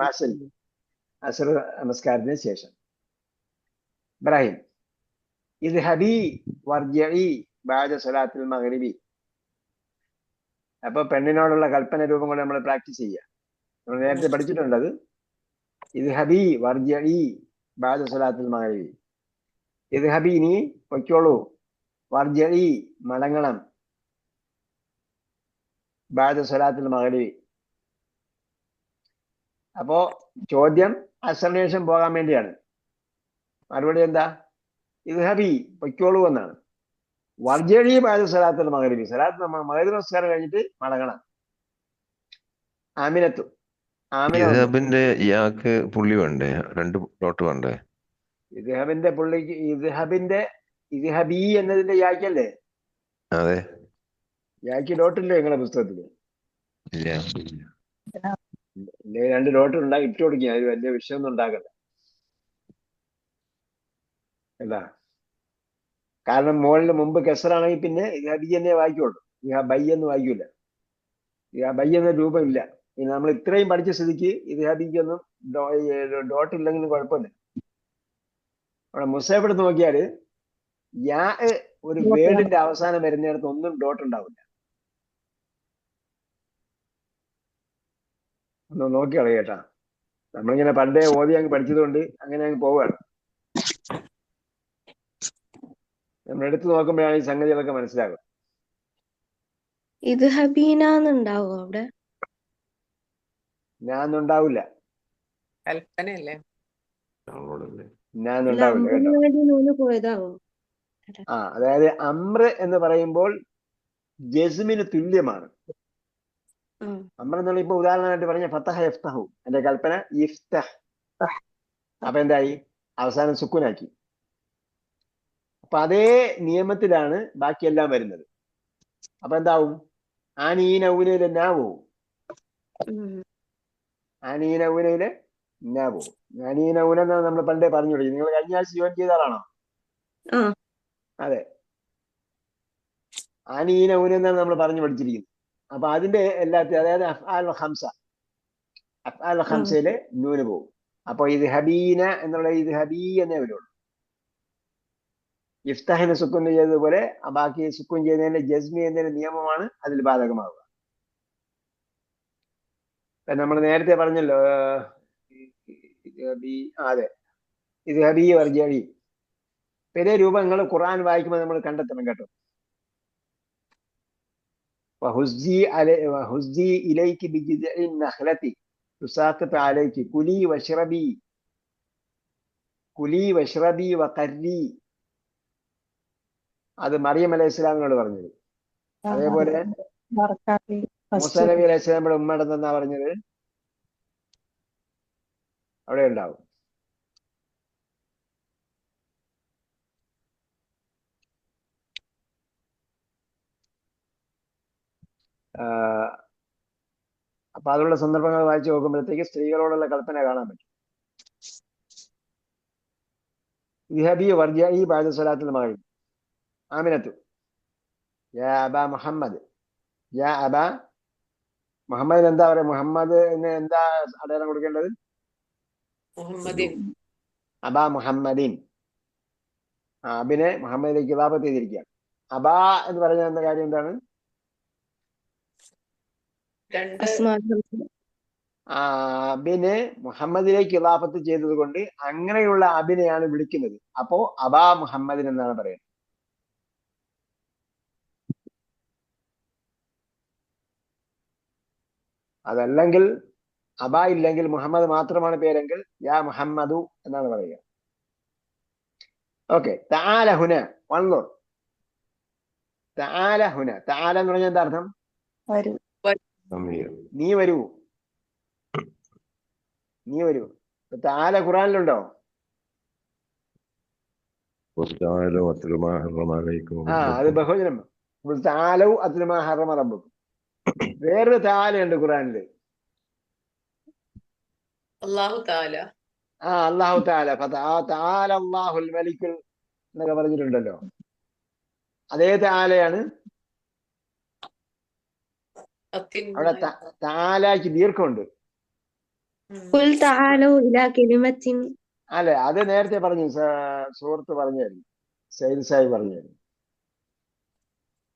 അസ്ർ നമസ്കാരത്തിന് ശേഷം. ഇബ്രാഹിം ഇദ്ഹബി വർജിഇ ബഅദ സ്വലാത്തുൽ മഗ്രിബി. അപ്പൊ പെണ്ണിനോടുള്ള കൽപ്പന രൂപം കൊണ്ട് നമ്മൾ പ്രാക്ടീസ് ചെയ്യുക. നമ്മൾ നേരത്തെ പഠിച്ചിട്ടുണ്ട് അത്. ഇദ്ഹബി വർജിഇ ബഅദ സ്വലാത്തുൽ മഗ്രിബി. ഇദ്ഹബി നീ പൊയ്ക്കോളൂ, വർജിഇ മടങ്ങണം, ബഅദ സ്വലാത്തുൽ മഗ്രിബി. അപ്പോ ചോദ്യം അസ്റിന് ശേഷം പോകാൻ വേണ്ടിയാണ്. മറുപടി എന്താ? ഇദ്ഹബി പൊയ്ക്കോളൂ എന്നാണ്. വർജിഇ ബഅദ സ്വലാത്തുൽ മഗ്രിബി, മഗ്രിബ് നമസ്കാരം കഴിഞ്ഞിട്ട് മടങ്ങണം. ആമിനത്തു ഇദ്ഹബിന്റെ യാക്ക് പുള്ളി വേണ്ടേ? 2 ഡോട്ട് വേണ്ടേ? ഇദ്ഹബിന്റെ പുള്ളിക്ക് ഇദ്ഹബി എന്നതിന്റെ യാക്കല്ലേ? അതെ. യാക്ക് ഡോട്ടില്ലേ നിങ്ങളുടെ പുസ്തകത്തില്? ഇല്ല. 2 ഡോട്ട് ഇട്ട് കൊടുക്കുക. അത് വലിയ വിഷയമൊന്നും ഉണ്ടാക്കണ്ട. എന്താ കാരണം മോളിന് മുമ്പ് കെസറാണെങ്കിൽ പിന്നെ ഇദ്ഹബി എന്നേ വായിക്കുള്ളൂ. ബൈ എന്ന് വായിക്കൂല. ബൈ എന്ന രൂപമില്ല. ഇനി നമ്മൾ ഇത്രയും പഠിച്ച സ്ഥിതിക്ക് ഇദ്ഹബിക്കൊന്നും ഡോട്ട് ഇല്ലെങ്കിലും കുഴപ്പമില്ല. അവിടെ മുസൈഫ് എടുത്ത് നോക്കിയാല് യാ ഒരു വേർഡിന്റെ അവസാനം വരുന്നിടത്ത് ഒന്നും ഡോട്ട് ഉണ്ടാവില്ല. ഒന്ന് നോക്കി കളയട്ടാ. നമ്മളിങ്ങനെ പണ്ടേ ഓതി അങ്ങ് പഠിച്ചതുകൊണ്ട് അങ്ങനെ അങ്ങ് പോവുകയാണ്. നമ്മൾ എടുത്തു നോക്കുമ്പോഴാണ് ഈ സംഗതികളൊക്കെ മനസ്സിലാകുക. ഇത് ഹബീനാന്നുണ്ടാവോ അവിടെ? ഞാനുണ്ടാവില്ല. കൽപ്പനയല്ലേ? ഞാനുണ്ടാവില്ല കേട്ടോ. പോയതാവോ? അതായത് അമ്ര എന്ന് പറയുമ്പോൾ ജസ്മിന് തുല്യമാണ്. അമ്ര എന്നുള്ള ഇപ്പൊ ഉദാഹരണമായിട്ട് പറഞ്ഞ ഫതഹ യഫ്തഹു, എന്റെ കൽപ്പന ഇഫ്തഹ്. അപ്പൊ എന്തായി? അവസാനം സുക്കൂനാക്കി. അപ്പൊ അതേ നിയമത്തിലാണ് ബാക്കിയെല്ലാം വരുന്നത്. അപ്പൊ എന്താവും? ആനീനൗനയിലെ നാ പോവും. ആനീനൗനയിലെ നാ പോവും. അനീന ഊനെന്നാണ് നമ്മൾ പണ്ടേ പറഞ്ഞു തുടങ്ങി. നിങ്ങൾ കഴിഞ്ഞ ആഴ്ച ജോയിൻ ചെയ്ത ആളാണോ? ആ അതെ, അനീന ഊനെന്നാണ് നമ്മൾ പറഞ്ഞു പഠിച്ചിരിക്കുന്നത്. അപ്പൊ അതിന്റെ എല്ലാത്തിനും, അതായത് അഫ്ആൽ ഹംസ, അഫ്ആൽ ഹംസയില് നൂന് പോകും. അപ്പൊ ഇത് ഹബീന എന്നുള്ള ഇത് ഹബീ എന്നേ വരുള്ളൂ. ഇഫ്താഹിന് സുക്കൂൻ ചെയ്തതുപോലെ ബാക്കി സുക്കൂൻ ചെയ്യുന്നതിന്റെ ജസ്മി എന്നതിന്റെ നിയമമാണ് അതിൽ ബാധകമാവുക. നമ്മൾ നേരത്തെ പറഞ്ഞല്ലോ, അതെ, ഇത് ഹബീ വർജി. ഇതേ രൂപങ്ങൾ ഖുർആൻ വായിക്കുമ്പോൾ നമ്മൾ കണ്ടെത്തണം കേട്ടോ. വഹുസ്സി ഇലൈകി ബിജിദ്ഇൻ നഖ്ലതി തുസാഖിതു അലൈകി കുലി വശ്റബി വഖർരി. അത് മറിയം അലൈഹി ഇസ്ലാമിനോട് പറഞ്ഞത്. അതേപോലെ മൂസാ നബി അലൈഹി ഇസ്ലാമിയുടെ ഉമ്മയുടെ എന്നാ പറഞ്ഞത്? അവിടെ ഉണ്ടാവും. അപ്പൊ അതിലുള്ള സന്ദർഭങ്ങൾ വായിച്ചു നോക്കുമ്പോഴത്തേക്ക് സ്ത്രീകളോടുള്ള കൽപ്പന കാണാൻ പറ്റും. ഇഹബി വർജിഇ ബഅദ സ്വലാത്തിൽ മഗ്രിബ് ആമിനത്തു യാ അബാ മുഹമ്മദ്. യാ അബാ മുഹമ്മദിന് എന്താ പറയാ? മുഹമ്മദിന് എന്താ അടയാളം കൊടുക്കേണ്ടത്? മുഹമ്മദിൻ. അബാ മുഹമ്മദിൻ. അബിനെ മുഹമ്മദിലേക്ക് ഇളാഫത്ത് ചെയ്തിരിക്കുകയാണ്. അബാ എന്ന് പറഞ്ഞ എന്താ കാര്യം എന്താണ്? അബിനെ മുഹമ്മദിലേക്ക് ഇളാഫത്ത് ചെയ്തത് കൊണ്ട് അങ്ങനെയുള്ള അബിനെയാണ് വിളിക്കുന്നത്. അപ്പോ അബാ മുഹമ്മദിൻ എന്നാണ് പറയുന്നത്. അതല്ലെങ്കിൽ അബ ഇല്ലെങ്കിൽ മുഹമ്മദ് മാത്രമാണ് പേരെങ്കിൽ യാ മുഹമ്മദു എന്നാണ് പറയുക. ഓക്കെ, തആല ഹുന വൻദുർ. തആല ഹുന, തആല എന്ന് പറഞ്ഞാൽ എന്താ അർത്ഥം? നീ വരൂ, നീ വരൂ. തആല ഖുർആനിലുണ്ടോ? അത് ബഹുവചനം. തആലൗ അത്ലു മാ ഹറമ റബ്ബുക്കും. വേറൊരു തആലയുണ്ട് ഖുർആനില്. അല്ലാഹു തആല. അല്ലാഹു തആല. തആല അല്ലാഹുൽ മലിക്കുൽ എന്നൊക്കെ പറഞ്ഞിട്ടുണ്ടല്ലോ. അതേ തആലയാണ് അവിടെ. തആലയ്ക്ക് ദീർഘമുണ്ട്. അല്ലെ, അത് നേരത്തെ പറഞ്ഞു, സുഹൃത്ത് പറഞ്ഞായിരുന്നു, സയ്യിദ് സാഹിബ് പറഞ്ഞായിരുന്നു.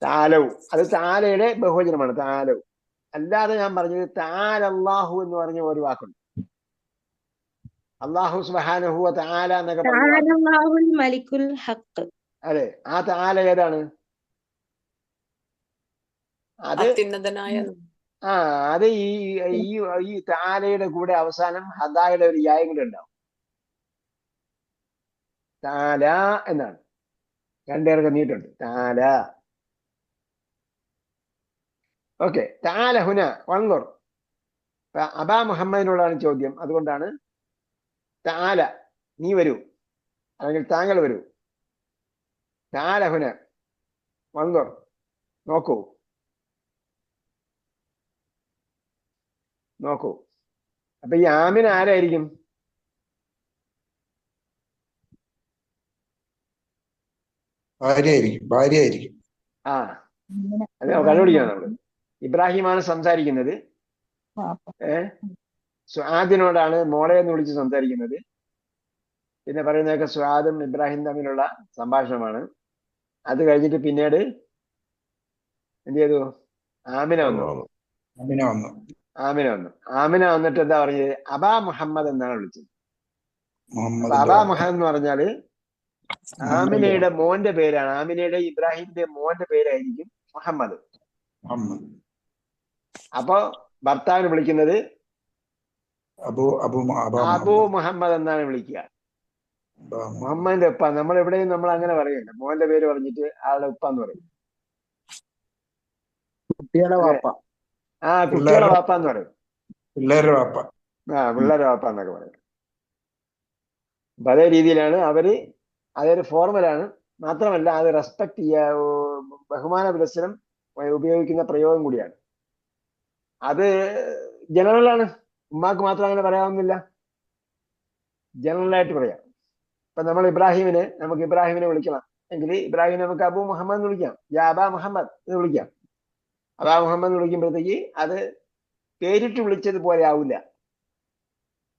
തആലൗ, അത് തആലയുടെ ബഹുവചനമാണ്. തആലൗ. അല്ലാതെ ഞാൻ പറഞ്ഞത് തആല അല്ലാഹു എന്ന് പറഞ്ഞ ഒരു വാക്കുണ്ട്. അല്ലാഹു സുബ്ഹാനഹു വ തആല എന്നൊക്കെ അതെ, ആ തആല ഏതാണ്? അത് അത് ഈ തആലയുടെ കൂടെ അവസാനം ഹദായുടെ ഒരു യായും കൂടെ ഉണ്ടാവും. തആല എന്നാണ്, രണ്ടേർക്ക് നീട്ടുണ്ട്. തആല. ഓക്കെ, തആല ഹുന വൻദുർ. അബാ മുഹമ്മദിനോടാണ് ചോദ്യം. അതുകൊണ്ടാണ് തആല, നീ വരൂ, അല്ലെങ്കിൽ താങ്കൾ വരൂ. തആല ഹുന വൻദുർ, നോക്കൂ, നോക്കൂ. അപ്പൊ ഈ ആമിന ആരായിരിക്കും? ഭാര്യയായിരിക്കും. അത് കണ്ടുപിടിക്കണം നമ്മള്. ഇബ്രാഹിമാണ് സംസാരിക്കുന്നത്. സുആദിനോടാണ് മോളെ എന്ന് വിളിച്ച് സംസാരിക്കുന്നത്. പിന്നെ പറയുന്നതൊക്കെ സുആദും ഇബ്രാഹിം തമ്മിലുള്ള സംഭാഷണമാണ്. അത് കഴിഞ്ഞിട്ട് പിന്നീട് എന്ത് ചെയ്തു? ആമിന വന്നു. ആമിന വന്നിട്ട് എന്താ പറഞ്ഞത്? അബാ മുഹമ്മദ് എന്നാണ് വിളിച്ചത്. അബാ മുഹമ്മദ് എന്ന് പറഞ്ഞാല് ആമിനയുടെ മോന്റെ പേരാണ്. ആമിനയുടെ ഇബ്രാഹിമിന്റെ മോന്റെ പേരായിരിക്കും മുഹമ്മദ്. അപ്പൊ ഭർത്താവിന് വിളിക്കുന്നത് അബു മുഹമ്മദ് എന്നാണ് വിളിക്കുക. മുഹമ്മദിന്റെ ഉപ്പ. നമ്മൾ എവിടെയും നമ്മൾ അങ്ങനെ പറയണ്ട, മോന്റെ പേര് പറഞ്ഞിട്ട് ആളുടെ ഉപ്പ എന്ന് പറയും. കുട്ടികളുടെ വാപ്പ. കുട്ടികളെ വാപ്പ എന്ന് പറയും. പിള്ളേരുടെ വാപ്പ. പിള്ളേരുടെ വാപ്പ എന്നൊക്കെ പറയും. അപ്പൊ അതേ രീതിയിലാണ് അവര്. അതൊരു ഫോർമലാണ്. മാത്രമല്ല അത് റെസ്പെക്ട് ബഹുമാന പുരസ്സരം ഉപയോഗിക്കുന്ന പ്രയോഗം കൂടിയാണ്. അത് ജനറലാണ്. ഉമ്മാക്ക് മാത്രം അങ്ങനെ പറയാവുന്നില്ല. ജനറലായിട്ട് പറയാം. ഇപ്പൊ നമ്മൾ നമുക്ക് ഇബ്രാഹിമിനെ വിളിക്കണം എങ്കിൽ ഇബ്രാഹിമിനെ നമുക്ക് അബു മുഹമ്മദ് എന്ന് വിളിക്കാം, യാ അബാ മുഹമ്മദ് എന്ന് വിളിക്കാം. അബാ മുഹമ്മദ് എന്ന് വിളിക്കുമ്പോഴത്തേക്ക് അത് പേരിട്ട് വിളിച്ചതുപോലെ ആവില്ല.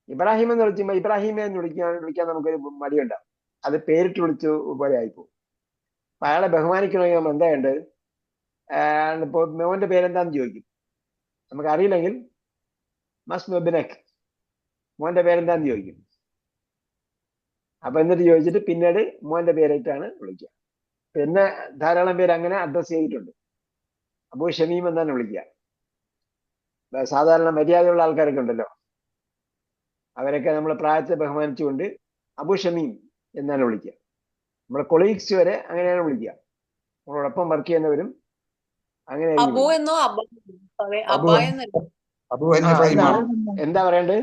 ഇബ്രാഹിം എന്ന് വിളിക്കുമ്പോൾ ഇബ്രാഹിമെ എന്ന് വിളിക്കാൻ നമുക്കൊരു മടിയുണ്ടാവും. അത് പേരിട്ട് വിളിച്ചു പോലെ ആയിപ്പോവും. അപ്പൊ അയാളെ ബഹുമാനിക്കണമെങ്കിൽ നമ്മൾ എന്താ വേണ്ടത്? ഇപ്പൊ മോന്റെ പേരെന്താന്ന് ചോദിക്കും. നമുക്ക് അറിയില്ലെങ്കിൽ മസ്മുബിനക്, മോന്റെ പേരെന്താന്ന് ചോദിക്കും. അപ്പൊ എന്നിട്ട് ചോദിച്ചിട്ട് പിന്നീട് മോന്റെ പേരായിട്ടാണ് വിളിക്കുക. പിന്നെ ധാരാളം പേര് അങ്ങനെ അഡ്രസ് ചെയ്തിട്ടുണ്ട്. അബൂ ഷമീം എന്നാണ് വിളിക്കുക. സാധാരണ മര്യാദയുള്ള ആൾക്കാരൊക്കെ ഉണ്ടല്ലോ, അവരൊക്കെ നമ്മൾ പ്രായത്തെ ബഹുമാനിച്ചുകൊണ്ട് അബൂ ഷമീം എന്നാണ് വിളിക്കുക. നമ്മുടെ കൊളീഗ്സ് വരെ അങ്ങനെയാണ് വിളിക്കുക. നമ്മളോടൊപ്പം വർക്ക് ചെയ്യുന്നവരും അങ്ങനെ അബു എന്നോ അബ എന്നോ എന്താ പറയണ്ടത്?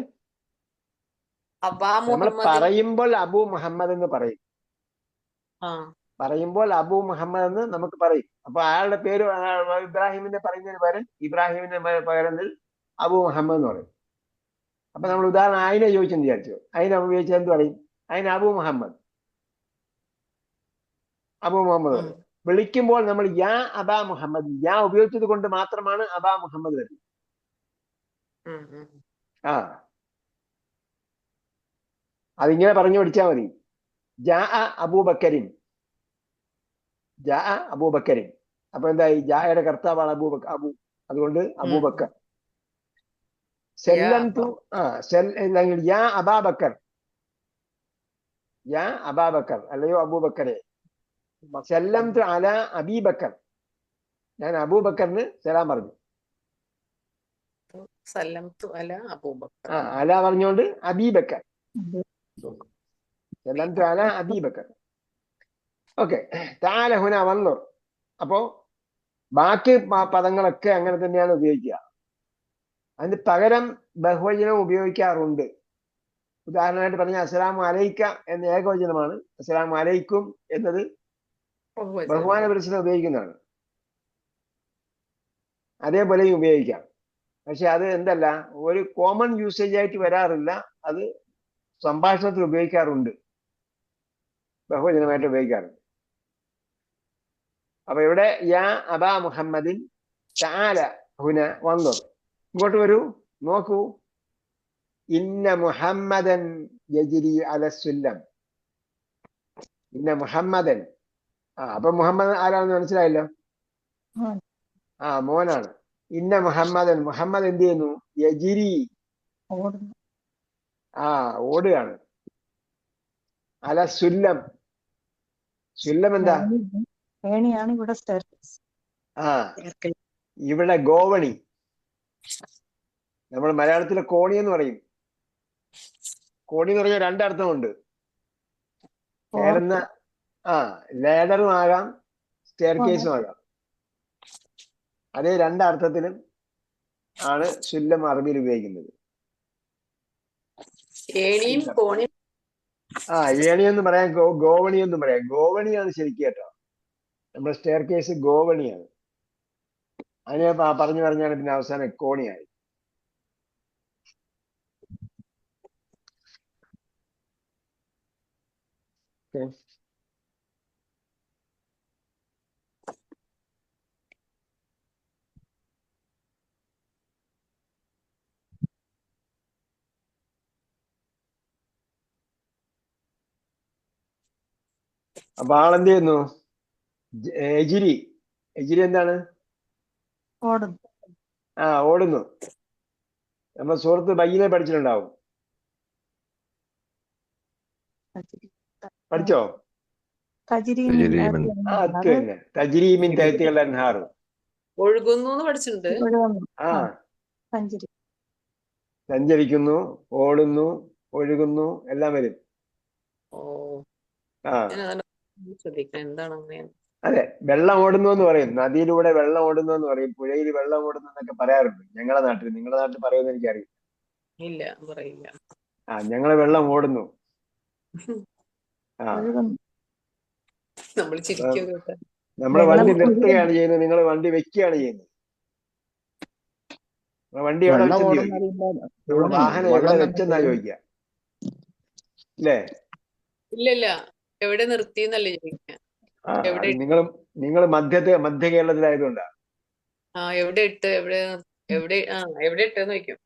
അബാ നമ്മൾ മുഹമ്മദ്. പറയുമ്പോൾ അബു മുഹമ്മദ് എന്ന് പറയും. ആ പറയുമ്പോൾ അബു മുഹമ്മദ് എന്ന് നമുക്ക് പറയും. അപ്പൊ അയാളുടെ പേര് ഇബ്രാഹിമിനെ പറയുന്നതിന് പകരം ഇബ്രാഹിമിന്റെ പകരം അബു മുഹമ്മദ് എന്ന് പറയും. അപ്പൊ നമ്മൾ ഉദാഹരണം അതിനെ ചോദിച്ചെന്ന് വിചാരിച്ചു, അതിനെ ഉപയോഗിച്ചാൽ എന്ത് പറയും? അതിന് അബു മുഹമ്മദ് പറയും. വിളിക്കുമ്പോൾ നമ്മൾ യാ അബാ മുഹമ്മദ്, യാ ഉപയോഗിച്ചത് കൊണ്ട് മാത്രമാണ് അബാ മുഹമ്മദ് വരുന്നത്. ആ അതിങ്ങനെ പറഞ്ഞു പഠിച്ചാൽ മതി. ജാ അബൂബക്കരിൻ, ജാ അബൂബക്കരിൻ. അപ്പൊ എന്തായി? ജായുടെ കർത്താവാണ് അബു, അതുകൊണ്ട് അബൂബക്കർ. സെല്ലംതു അല്ലെങ്കിൽ യാ അബാബക്കർ, യാ അബാബക്കർ അല്ലയോ അബൂബക്കരെ. സെല്ലംതു അല അബീബക്കർ, ഞാൻ അബൂബക്കറിന് സലാം പറഞ്ഞു. അല പറഞ്ഞോണ്ട് അബീബക്കർ, സെല്ലംതു അല അബീബക്കർ. ഓക്കെ, താല ഹുന വന്നൂർ. അപ്പോ ബാക്കി പദങ്ങളൊക്കെ അങ്ങനെ തന്നെയാണ് ഉപയോഗിക്കുക. അതിന് പകരം ബഹുവചനം ഉപയോഗിക്കാറുണ്ട്. ഉദാഹരണമായിട്ട് പറഞ്ഞ അസ്സലാമു അലൈക്ക എന്ന ഏകവചനമാണ്. അസ്സലാമു അലൈക്കും എന്നത് ബഹുമാന പുരുഷനെ ഉപയോഗിക്കുന്നതാണ്. അതേപോലെയും ഉപയോഗിക്കാം. പക്ഷെ അത് എന്തല്ല, ഒരു കോമൺ യൂസേജ് ആയിട്ട് വരാറില്ല. അത് സംഭാഷണത്തിൽ ഉപയോഗിക്കാറുണ്ട്, ബഹുവചനമായിട്ട് ഉപയോഗിക്കാറുണ്ട്. അപ്പൊ ഇവിടെ യാ അബാ മുഹമ്മദിൻ തആല ഹുന വന്നൂർ. ഇങ്ങോട്ട് വരൂ, നോക്കൂ. ഇന്ന മുഹമ്മദൻ യജ്രി അല സുല്ലം. ഇന്ന മുഹമ്മദൻ. അപ്പൊ മുഹമ്മദ് ആരാണെന്ന് മനസ്സിലായല്ലോ. മോനാണ്. ഇന്ന മുഹമ്മദൻ, മുഹമ്മദ് എന്ത് ചെയ്യുന്നു? യജ്രി, ഓടുകയാണ്. അല സുല്ലം. സുല്ലം എന്താ? ഇവിടെ ഗോവണി. നമ്മൾ മലയാളത്തിലെ കോണി എന്ന് പറയും. കോണി എന്ന് പറഞ്ഞാൽ രണ്ടർത്ഥമുണ്ട്. കയറുന്ന ലേഡറും ആകാം, സ്റ്റെയർ കേസും ആകാം. അതേ രണ്ടർത്ഥത്തിലും ആണ് സുല്ലം അറബിയിൽ ഉപയോഗിക്കുന്നത്. ഏണി എന്ന് പറയാം, ഗോവണി എന്നും പറയാം. ഗോവണിയാണ് ശരിക്കും കേട്ടോ. നമ്മുടെ സ്റ്റെയർ കേസ് ഗോവണിയാണ്. അതിനെ പറഞ്ഞാണ് പിന്നെ അവസാനം കോണിയായി. അപ്പൊ ആളെന്ത് ചെയ്യുന്നു? എജിരി. എജിരി എന്താണ്? ഓടുന്നു. നമ്മൾ സുഹൃത്ത് ബയ്യിനെ പഠിച്ചിട്ടുണ്ടാവും. പഠിച്ചോ? തജ്രീമിൻ തഹ്തിഹൽ അൻഹാർ. ഒഴുകുന്നു പഠിച്ചിട്ടുണ്ട്. സഞ്ചരിക്കുന്നു, ഓടുന്നു, ഒഴുകുന്നു എല്ലാം വരും. അതെ, വെള്ളം ഓടുന്നു എന്ന് പറയും. നദിയിലൂടെ വെള്ളം ഓടുന്നു എന്ന് പറയും. പുഴയിൽ വെള്ളം ഓടുന്നു എന്നൊക്കെ പറയാറുണ്ട് ഞങ്ങളുടെ നാട്ടിൽ. നിങ്ങളുടെ നാട്ടിൽ പറയുമെന്ന് എനിക്കറിയില്ല. ഇല്ല, പറയില്ല. ഞങ്ങളെ വെള്ളം ഓടുന്നു. നമ്മള് വണ്ടി നിർത്തുകയാണ് ചെയ്യുന്നത്, നിങ്ങൾ വണ്ടി വെക്കുകയാണ് ചെയ്യുന്നത്. വണ്ടി എവിടെ വെച്ചെന്ന് ചോദിക്കുക. വാഹനം എവിടെ വെച്ചെന്നാ ചോദിക്കുക. ഇല്ലേ? ഇല്ല എവിടെ നിർത്തിന്നല്ലേ ചോദിക്കാൻ. ആ എവിടെ അത് നിങ്ങൾ മധ്യ കേരളത്തിലായതുകൊണ്ടാ. എവിടെ ഇട്ട് എവിടെ ഇട്ടെന്ന് ചോദിക്കും.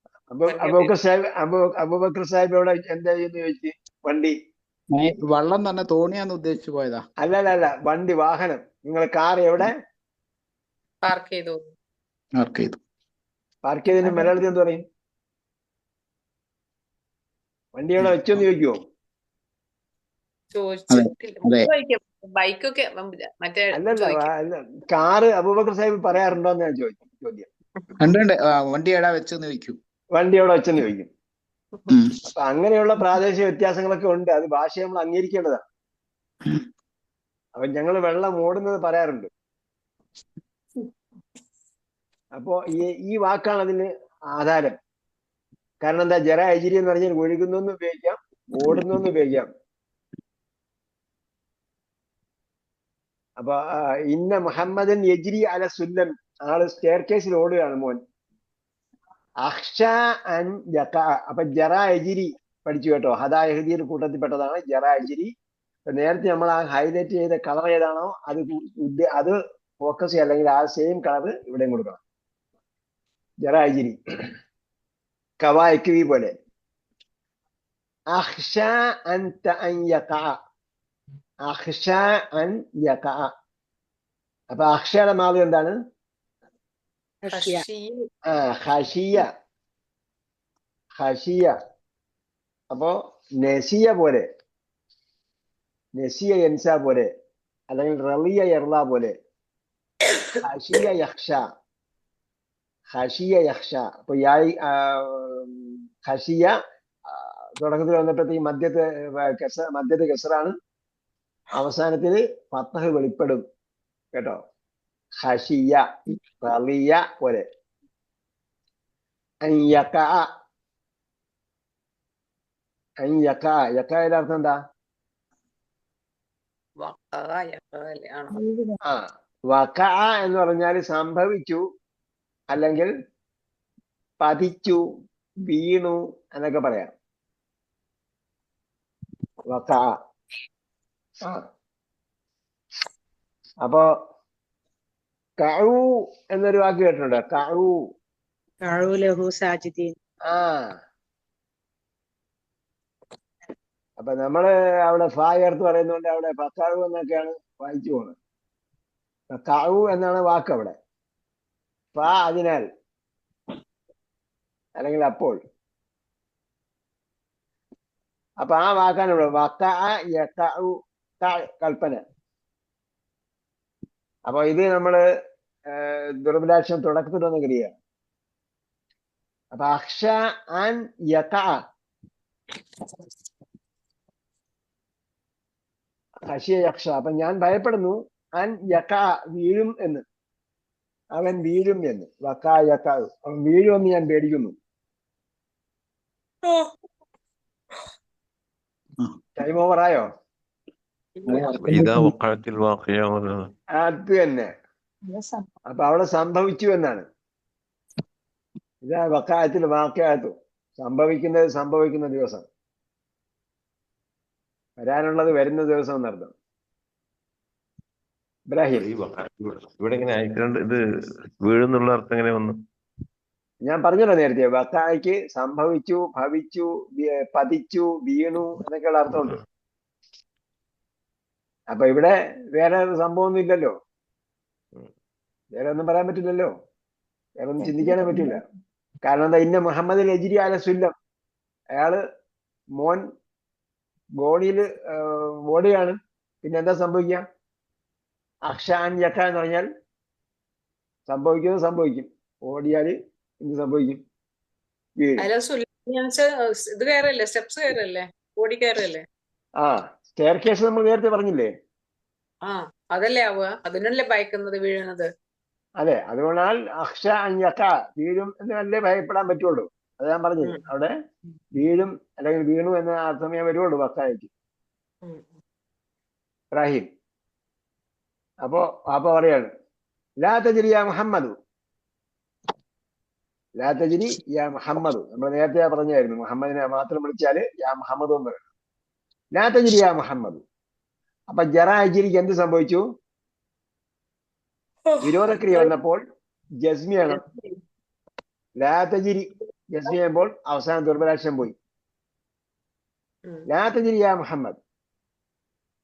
അബൂബക്കർ സാഹിബ് എവിടെ എന്താ ചെയ്യുന്നു ചോദിച്ചു. വണ്ടി വള്ളം തന്നെ തോണിയാന്ന് ഉദ്ദേശിച്ചു പോയതാ. അല്ല വണ്ടി വാഹനം. നിങ്ങൾ കാർ എവിടെ പാർക്ക് ചെയ്തു. മാർക്ക് ചെയ്തു. പാർക്ക് ചെയ്തതിന് മലയാളത്തിൽ എന്ത് പറയും? വണ്ടി എവിടെ വെച്ചോന്ന് ചോദിക്കുവോ? ചോദിച്ചിട്ടില്ല. ബൈക്കൊക്കെ മറ്റേ അല്ലല്ല ചോദിക്കും. കാറ് അബൂബക്കർ സാഹിബ് പറയാറുണ്ടോന്ന് ഞാൻ ചോദ്യം. കണ്ടുണ്ട് വണ്ടി എടാ വെച്ചെന്ന് ചോദിക്കും. വണ്ടി എവിടെ വെച്ചെന്ന് ചോദിക്കും. അപ്പൊ അങ്ങനെയുള്ള പ്രാദേശിക വ്യത്യാസങ്ങളൊക്കെ ഉണ്ട്. അത് ഭാഷ നമ്മൾ അംഗീകരിക്കേണ്ടതാണ്. അപ്പൊ ഞങ്ങൾ വെള്ളം ഓടുന്നത് പറയാറുണ്ട്. അപ്പോ ഈ വാക്കാണ് അതിന് ആധാരം. കാരണം എന്താ? ജറ അജിരി എന്ന് പറഞ്ഞാൽ ഒഴുകുന്നു ഉപയോഗിക്കാം, ഓടുന്നു ഉപയോഗിക്കാം. അപ്പൊ ഇന്ന മുഹമ്മദൻ യജ്രി അല സുല്ലം, ആള് സ്റ്റെയർ കേസിൽ ഓടുകയാണ് മോൻ. അഹ്ഷ അൻ ജക, അപ്പൊ ജറ അജിരി പഠിച്ചു കേട്ടോ. ഹദാ യഹ്ദിയുടെ കൂട്ടത്തിൽപ്പെട്ടതാണ് ജറ അജിരി. നേരത്തെ നമ്മൾ ആ ഹൈലൈറ്റ് ചെയ്ത കളർ ഏതാണോ അത് ഫോക്കസ് ചെയ്യുക, അല്ലെങ്കിൽ ആ സെയിം കളർ ഇവിടെയും കൊടുക്കണം. ജറ അജിരി കവായക്വി പോലെ. അഹ്ഷ അൻത അൻ യഖഅ, അഹ്ഷ അൻ യഖഅ. അപ്പൊ അഹ്ഷയുടെ മാറി എന്താണ്? ഖശിയ. അപ്പോ നസിയ പോലെ, നസിയ യൻസ പോലെ, അല്ലെങ്കിൽ റളിയ യർള പോലെ. ഖശിയ യഖ്ഷ. അപ്പൊ ഖശിയ തുടക്കത്തിൽ വന്നപ്പോഴത്തേക്ക് മധ്യത്തെ കെസറാണ്, അവസാനത്തിന് ഫത്ഹ് വെളിപ്പെടും കേട്ടോ. ഖശിയ റളിയ പോലെ. അൻ യഖഅയുടെ അർത്ഥം എന്താ? വഖഅ എന്ന് പറഞ്ഞാൽ സംഭവിച്ചു, അല്ലെങ്കിൽ പതിച്ചു, വീണു എന്നൊക്കെ പറയാം. വഖഅ. അപ്പോ കഉ എന്നൊരു വാക്ക് കേട്ടിട്ടുണ്ടോ? കഉ. അപ്പൊ നമ്മള് അവിടെ ഫാ ചേർത്ത് പറയുന്നതുകൊണ്ട് അവിടെ ഫക്കാവു എന്നൊക്കെയാണ് വായിച്ചു പോകുന്നത്. ഫക്കാവു എന്നാണ് വാക്ക് അവിടെ. ഫാ അതിനാൽ, അല്ലെങ്കിൽ അപ്പോൾ. അപ്പൊ ആ വാക്കാണ് ഇവിടെ വഖഅ യഖഉ, കൽപ്പന. അപ്പൊ ഇത് നമ്മള് ദുർബലാക്ഷം തുടക്കത്തിൽ വന്ന ക്രിയയാണ്. അപ്പൊ അഖ്ഷ അൻ യഖഅ, ഖശിയ യഖ്ഷ. അപ്പൊ ഞാൻ ഭയപ്പെടുന്നു, അൻ യഖഅ വീഴും എന്ന്, അവൻ വീഴും എന്ന്. വഖഅ യഖഅ, അവൻ വീഴുമെന്ന് ഞാൻ പേടിക്കുന്നു. ടൈം ഓവർ ആയോ? ഇതാ വഖഅത്തിൽ വാഖിഅ. അത് തന്നെ. അപ്പൊ അവിടെ സംഭവിച്ചു എന്നാണ്. ഇതാ വഖഅത്തിൽ വാഖിഅത്തു, സംഭവിക്കുന്ന ദിവസം, വരാനുള്ളത് വരുന്ന ദിവസം എന്നർത്ഥം. ഇബ്രാഹിം, ഇവിടെ ഇങ്ങനെ അയച്ചുകൊണ്ട് ഇത് വീഴുന്നുള്ള അർത്ഥം എങ്ങനെ വന്നു? ഞാൻ പറഞ്ഞല്ലോ നേരത്തെ, വഖഅയ്ക്ക് സംഭവിച്ചു, ഭവിച്ചു, പതിച്ചു, വീണു എന്നൊക്കെയുള്ള അർത്ഥമുണ്ട്. അപ്പൊ ഇവിടെ വേറെ സംഭവമൊന്നും ഇല്ലല്ലോ, വേറെ ഒന്നും പറയാൻ പറ്റില്ലല്ലോ, വേറെ ഒന്നും ചിന്തിക്കാനേ പറ്റില്ല. കാരണം എന്താ? ഇന്ന മുഹമ്മദ് യജ്രി അല സുല്ലം, അയാള് മോൻ ബോഡിയിൽ ഓടുകയാണ്. പിന്നെ എന്താ സംഭവിക്കുക? അഖ്ഷ അൻ യഖ എന്ന് പറഞ്ഞാൽ സംഭവിക്കും. ഓടിയാല് എന്ത് സംഭവിക്കും? ഇത് കയറല്ലേ, സ്റ്റെപ്സ് കയറല്ലേ, ഓടി കയറല്ലേ. സ്റ്റെയർ കേസ് നമ്മൾ നേരത്തെ പറഞ്ഞില്ലേ? അതല്ലേ ആവുക, അതിനല്ലേ ഭയക്കുന്നത്, വീഴുന്നത്. അതെ, അതുകൊണ്ടാൽ അഖ്ഷ അൻ യഖ, വീഴും എന്നല്ലേ ഭയപ്പെടാൻ പറ്റുള്ളൂ. അത് ഞാൻ പറഞ്ഞത്. അവിടെ വീഴും അല്ലെങ്കിൽ വീണു എന്ന അർത്ഥമേ വരുള്ളൂ വഖഅയ്ക്ക്. ഇബ്രാഹിം അപ്പോ പറയാണ്, ലാ തജ്രി യാ മുഹമ്മദ്, ലാ തജ്രി യാ മുഹമ്മദ്. നമ്മൾ നേരത്തെ പറഞ്ഞായിരുന്നു, മുഹമ്മദിനെ മാത്രം വിളിച്ചാല് യാ മുഹമ്മദ് എന്ന് പറയണം. ലാ തജ്രി യാ മുഹമ്മദ്. അപ്പൊ ജറ അജിരിക്ക് എന്ത് സംഭവിച്ചു? വിരോധക്രിയ വന്നപ്പോൾ ജസ്മിയാണ്. ലാ തജ്രി ജസ്മി ചെയ്യുമ്പോൾ അവസാനം ദുർബലാക്ഷരം പോയി. ലാ തജ്രി യാ മുഹമ്മദ്.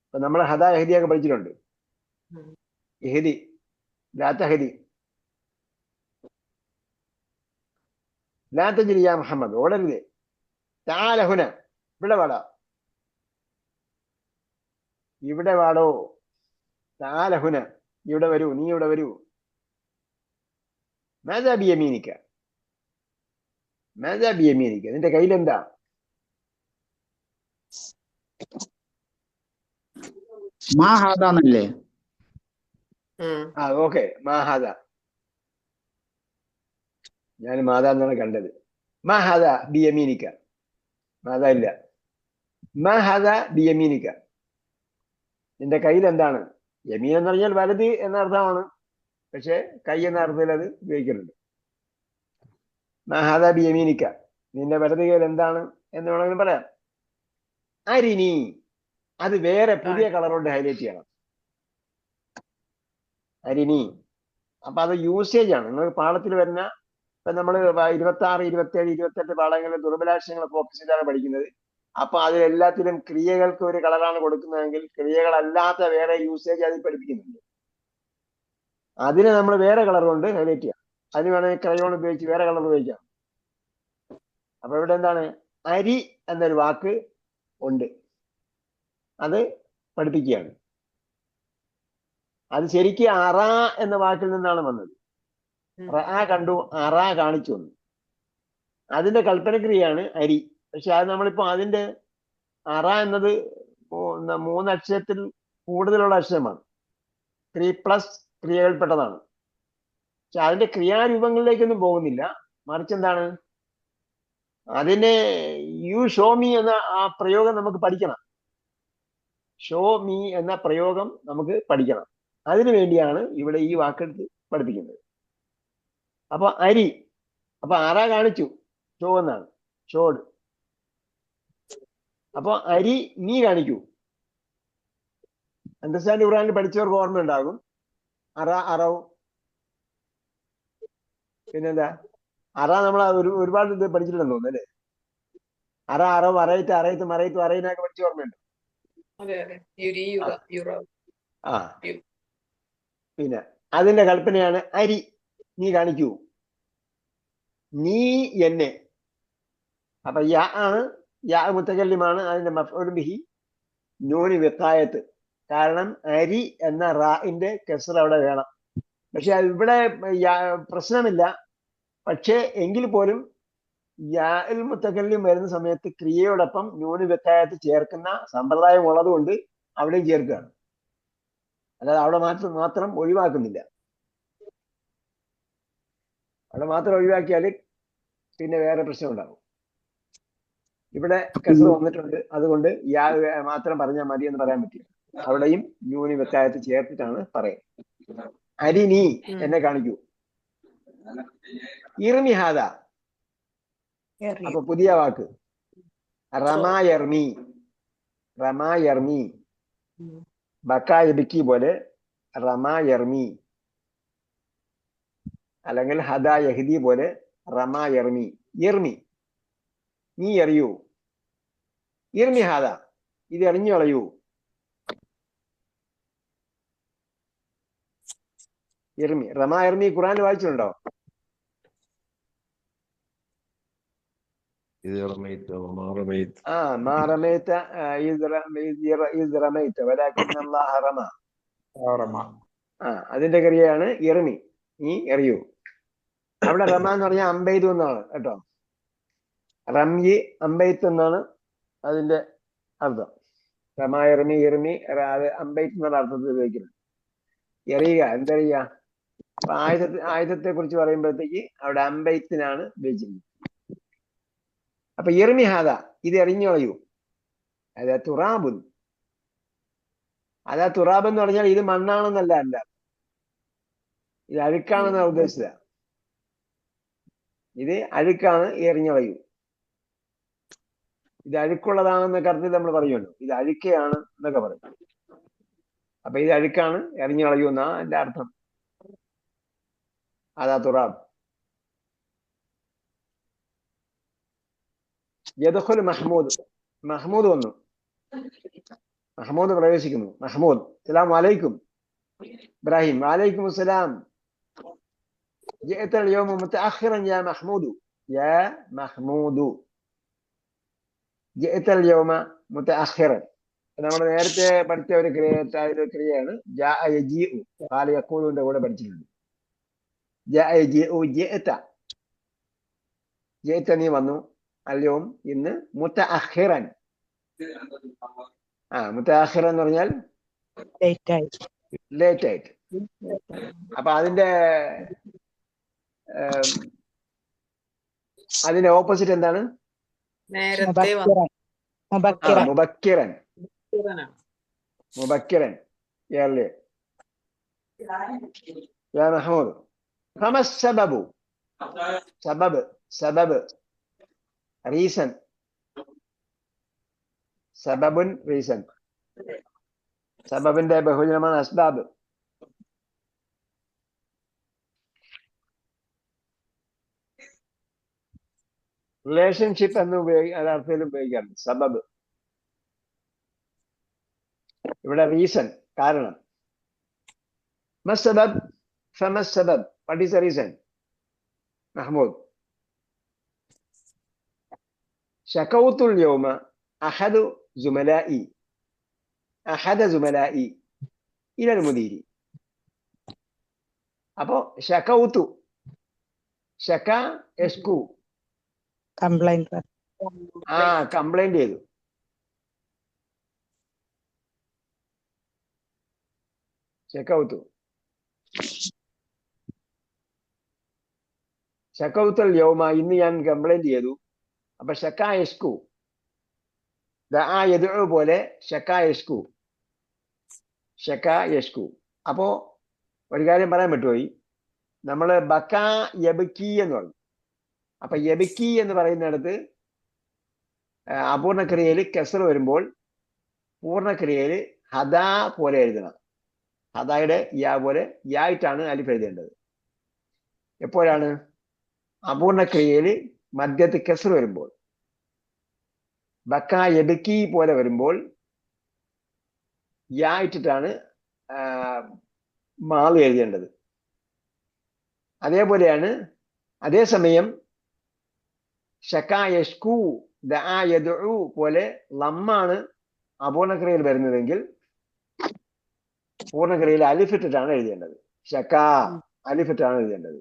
അപ്പൊ നമ്മൾ ഹദാ യഹദിയൊക്കെ പഠിച്ചിട്ടുണ്ട്. യഹദി ലാ തഹദി. ലാ തജ്രി യാ മുഹമ്മദ്, ഓടരുത്. തആല ഹുന, ഇവിടെ വാടാ, ഇവിടെ വാടോ. തആല ഹുന, ഇവിടെ വരൂ, നീ ഇവിടെ വരൂ. മാദാ ബിയമീനിക, മാദാ ബിയമീനിക, നിന്റെ കയ്യിലെന്താ? മാ ഹാദാന്നല്ലേ? ആ ഓക്കെ, മാഹാദ. ഞാൻ മാതാ എന്നാണ് കണ്ടത്. മാഹാദ ബിയമീനിക, മാതാ ഇല്ല. മാഹാദ ബിയമീനിക, നിന്റെ കയ്യിൽ എന്താണ്? യമീൻ എന്ന് പറഞ്ഞാൽ വലത് എന്ന അർത്ഥമാണ്, പക്ഷെ കൈ എന്ന അർത്ഥത്തിൽ അത് ഉപയോഗിക്കുന്നുണ്ട്. മാഹാദ ബിയമീനിക, നിന്റെ വലത് കയ്യിൽ എന്താണ് എന്ന് വേണമെങ്കിലും പറയാം. അരിനി, അത് വേറെ പുതിയ കളർ കൊണ്ട് ഹൈലൈറ്റ് ചെയ്യണം. അരിനി. അപ്പൊ അത് യൂസേജ് ആണ്. നിങ്ങൾ പാഠത്തിൽ വരുന്ന, ഇപ്പൊ നമ്മൾ 26, 27, 28 പാഠങ്ങളിൽ ദുർബലാക്ഷരങ്ങൾ ഫോക്കസ് ചെയ്താണ് പഠിക്കുന്നത്. അപ്പൊ അതിലെല്ലാത്തിലും ക്രിയകൾക്ക് ഒരു കളറാണ് കൊടുക്കുന്നതെങ്കിൽ ക്രിയകളല്ലാത്ത വേറെ യൂസേജ് അതിൽ പഠിപ്പിക്കുന്നുണ്ട്. അതിനെ നമ്മൾ വേറെ കളർ കൊണ്ട് ഹൈലൈറ്റ് ചെയ്യാം. അതിന് വേണമെങ്കിൽ ക്രയോൺ ഉപയോഗിച്ച് വേറെ കളർ ഉപയോഗിക്കാം. അപ്പൊ ഇവിടെ എന്താണ്? അരി എന്നൊരു വാക്ക് ഉണ്ട്, അത് പഠിപ്പിക്കുകയാണ്. അത് ശരിക്കും അറ എന്ന വാക്കിൽ നിന്നാണ് വന്നത്. റഅ കണ്ടു, അറ കാണിച്ചു വന്നു. അതിന്റെ കൽപ്പനക്രിയയാണ് അരി. പക്ഷെ അത് നമ്മളിപ്പോ അതിന്റെ അറ എന്നത് 3 അക്ഷരത്തിൽ കൂടുതലുള്ള അക്ഷരമാണ്. 3+ ക്രിയകൾപ്പെട്ടതാണ്. പക്ഷെ അതിന്റെ ക്രിയാരൂപങ്ങളിലേക്കൊന്നും പോകുന്നില്ല. മറിച്ച് എന്താണ്, അതിനെ യു ഷോ മീ എന്ന ആ പ്രയോഗം നമുക്ക് പഠിക്കണം. ഷോ മീ എന്ന പ്രയോഗം നമുക്ക് പഠിക്കണം. അതിനു വേണ്ടിയാണ് ഇവിടെ ഈ വാക്കെടുത്ത് പഠിപ്പിക്കുന്നത്. അപ്പൊ അരി, അപ്പൊ അറ കാണിച്ചു, ഷോ എന്നാണ്, ഷോഡ്. അപ്പൊ അരി നീ കാണിക്കൂ. അണ്ടർസ്റ്റാൻഡ് ഖുർആനിൽ പഠിച്ചവർക്ക് ഓർമ്മ ഉണ്ടാകും. അറ, അറവ്. പിന്നെന്താ അറ? നമ്മൾ ഒരുപാട് ഇത് പഠിച്ചിട്ടുണ്ടെന്ന് തോന്നുന്നു അല്ലേ? അറ, അറവ്, അറയത്ത്, അറയത്ത്, മറയത്ത്, അറയിനൊക്കെ പഠിച്ച ഓർമ്മയുണ്ട്. ആ, പിന്നെ അതിന്റെ കൽപ്പനയാണ് അരി നീ കാണിക്കൂ, നീ എന്നെ. അപ്പൊ യാ ആണ്, യാ മുത്തകല്ലിമാണ്, അതിന്റെ മഫ്ഊൽ ബിഹി നൂന് വിഖായത്ത്. കാരണം അരി എന്ന റാഇന്റെ കസ്ർ അവിടെ വേണം. പക്ഷെ ഇവിടെ പ്രശ്നമില്ല. പക്ഷേ എങ്കിൽ പോലും യാൽ മുത്തകല്ലിം വരുന്ന സമയത്ത് ക്രിയയോടൊപ്പം നൂന് വിഖായത്ത് ചേർക്കുന്ന സമ്പ്രദായം ഉള്ളത് കൊണ്ട് അവിടെയും ചേർക്കുകയാണ്. അല്ലാതെ അവിടെ മാത്രം ഒഴിവാക്കുന്നില്ല. അവിടെ മാത്രം ഒഴിവാക്കിയാൽ പിന്നെ വേറെ പ്രശ്നം ഉണ്ടാകും. ഇവിടെ കസർ വന്നിട്ടുണ്ട്, അതുകൊണ്ട് യാ മാത്രം പറഞ്ഞാൽ മതി എന്ന് പറയാൻ പറ്റില്ല. അവിടെയും ന്യൂനി വെക്കായത്ത് ചേർത്തിട്ടാണ് പറയുന്നത്. അരി നീ എന്നെ കാണിക്കൂ. ഇർമിഹാദ, അപ്പൊ പുതിയ വാക്ക് റമായർമി. റമായർമി, ബക്കായബിക്കി പോലെ റമായർമി, അല്ലെങ്കിൽ ഹദാ യഹ്ദി പോലെ റമായർമി. ഇർമി, നീ എറിയൂ. ഇർമി ഹാദ, ഇത് എറിഞ്ഞു കളയൂ. ഇർമി, റമാ ഇർമി ഖുർആനിൽ വായിച്ചിട്ടുണ്ടോ? ആ, മാ റമൈത ഇദ് റമൈത വലാകിന്ന അല്ലാഹ റമ. ആ, അതിന്റെ ക്രിയയാണ് ഇർമി, നീ എറിയൂ. അവിടെ റമ എന്ന് പറഞ്ഞാൽ അമ്പെയ്തു എന്നാണ് കേട്ടോ. റംയി അമ്പെയ്ത്ത് എന്നാണ് അതിന്റെ അർത്ഥം. റമ ഇർമി, ഇർമി അത് അമ്പെയ്ത്ത് എന്നുള്ള അർത്ഥത്തിൽ ഉപയോഗിക്കുന്നത്. എറിയുക, എന്തെറിയുക. അപ്പൊ ആയുധത്തെ കുറിച്ച് പറയുമ്പോഴത്തേക്ക് അവിടെ അമ്പെയ്ത്തിനാണ് ഉപയോഗിച്ചിരിക്കുന്നത്. അപ്പൊ ഇർമി ഹാദ, ഇത് എറിഞ്ഞു കളയൂ. അതാ തുറാബുൻ. അതാ തുറാബ് എന്ന് പറഞ്ഞാൽ ഇത് മണ്ണാണെന്നല്ല, അല്ല, ഇത് അഴുക്കാണെന്നാണ് ഉദ്ദേശിച്ചത്. ഇത് അഴുക്കാണ്, എറിഞ്ഞു കളയൂ. ഇത് അഴുക്കുള്ളതാണെന്നൊക്കെ അർത്ഥത്തിൽ നമ്മൾ പറയുമല്ലോ, ഇത് അഴുക്കയാണ് എന്നൊക്കെ പറയും. അപ്പൊ ഇത് അഴുക്കാണ്, എറിഞ്ഞു കളയുന്ന എന്റെ അർത്ഥം. അതാ തുറാബ്. യദ്ഖുൽ മഹ്മൂദ്, മഹ്മൂദ് വന്നു, മഹ്മൂദ് പ്രവേശിക്കുന്നു. മഹ്മൂദ് സലാം അലൈക്കും. ഇബ്രാഹിം വലൈക്കും അസ്സലാം. ജഅത اليوم متأخرا يا محمود يا محمود جئت اليوم متأخرا. നമ്മൾ നേരത്തെ പഠിച്ച ഒരു ക്രിയയാണ് ജാഅ യജീഉ. ഖാല യഖൂലുവിന്റെ കൂടെ പഠിച്ചിട്ടുണ്ട്. ജാഅ യജീഉ ജിഅത, ജിഅത നീ വന്നു, അൽയൗം ഇന്ന്, മുതഅഖിറൻ. മുതഅഖിറൻ എന്ന് പറഞ്ഞാൽ ലേറ്റ് ആയിട്ട്. അപ്പൊ അതിന്റെ ഓപ്പോസിറ്റ് എന്താണ്? നേരത്തെ വന്നു. മുബക്കിറൻ. മുബക്കിറൻ early. يا محمود فما السبب؟ سبب reason. സബബുൻ റീസൺ. സബബിന്റെ ബഹുജനമാണ് അസ്ബാബ്. റിലേഷൻഷിപ്പ് എന്ന് അർത്ഥത്തിൽ ഉപയോഗിക്കാറുണ്ട് സബബ്. ഇവിടെ റീസൺ, കാരണം. മസ്സബബ് ഫമസ്സബബ്, വാട്ട് ഈസ് ദ റീസൺ? മഹ്മൂദ് ശകൗതുൽ യൗമ അഹദ സുമലായി ഇലൽ മുദീരി. അപ്പോ ശകൗതു, ശക യഷ്കു, കംപ്ലൈന്റ് കംപ്ലൈന്റ് ചെയ്തു. ശകൗതു, ശകൗത്തുൽ യൗമ, ഇന്ന് ഞാൻ കംപ്ലൈന്റ് ചെയ്തു. അപ്പൊ ശക യഷ്കു, ദഅ യദ്ഉ പോലെ ശക യഷ്കു, ശക യഷ്കു. അപ്പോ ഒരു കാര്യം പറയാൻ പറ്റുപോയി, നമ്മള് ബക യബ്കി എന്ന് പറഞ്ഞു. അപ്പൊ യബ്കി എന്ന് പറയുന്നിടത്ത് അപൂർണക്രിയയിൽ കെസ്ർ വരുമ്പോൾ പൂർണ്ണക്രിയയിൽ ഹദാ പോലെ എഴുതണം. ഹദായുടെ യാ പോലെ യായിട്ടാണ് അലിഫ് എഴുതേണ്ടത്. എപ്പോഴാണ്? അപൂർണക്രിയയിൽ മധ്യത്ത് കെസ്ർ വരുമ്പോൾ. ബക്ക യബ്കി പോലെ വരുമ്പോൾ യാ ഇട്ടിട്ടാണ് മാള് എഴുതേണ്ടത്. അതേപോലെയാണ്. അതേസമയം ശക യഷ്കു ദഅ യദ്ഉ പോലെ ലമ്മാണ് അപൂർണക്രിയയിൽ വരുന്നതെങ്കിൽ പൂർണ്ണക്രിയയിൽ അലിഫിട്ടിട്ടാണ് എഴുതേണ്ടത്. ശക അലിഫിട്ടാണ് എഴുതേണ്ടത്.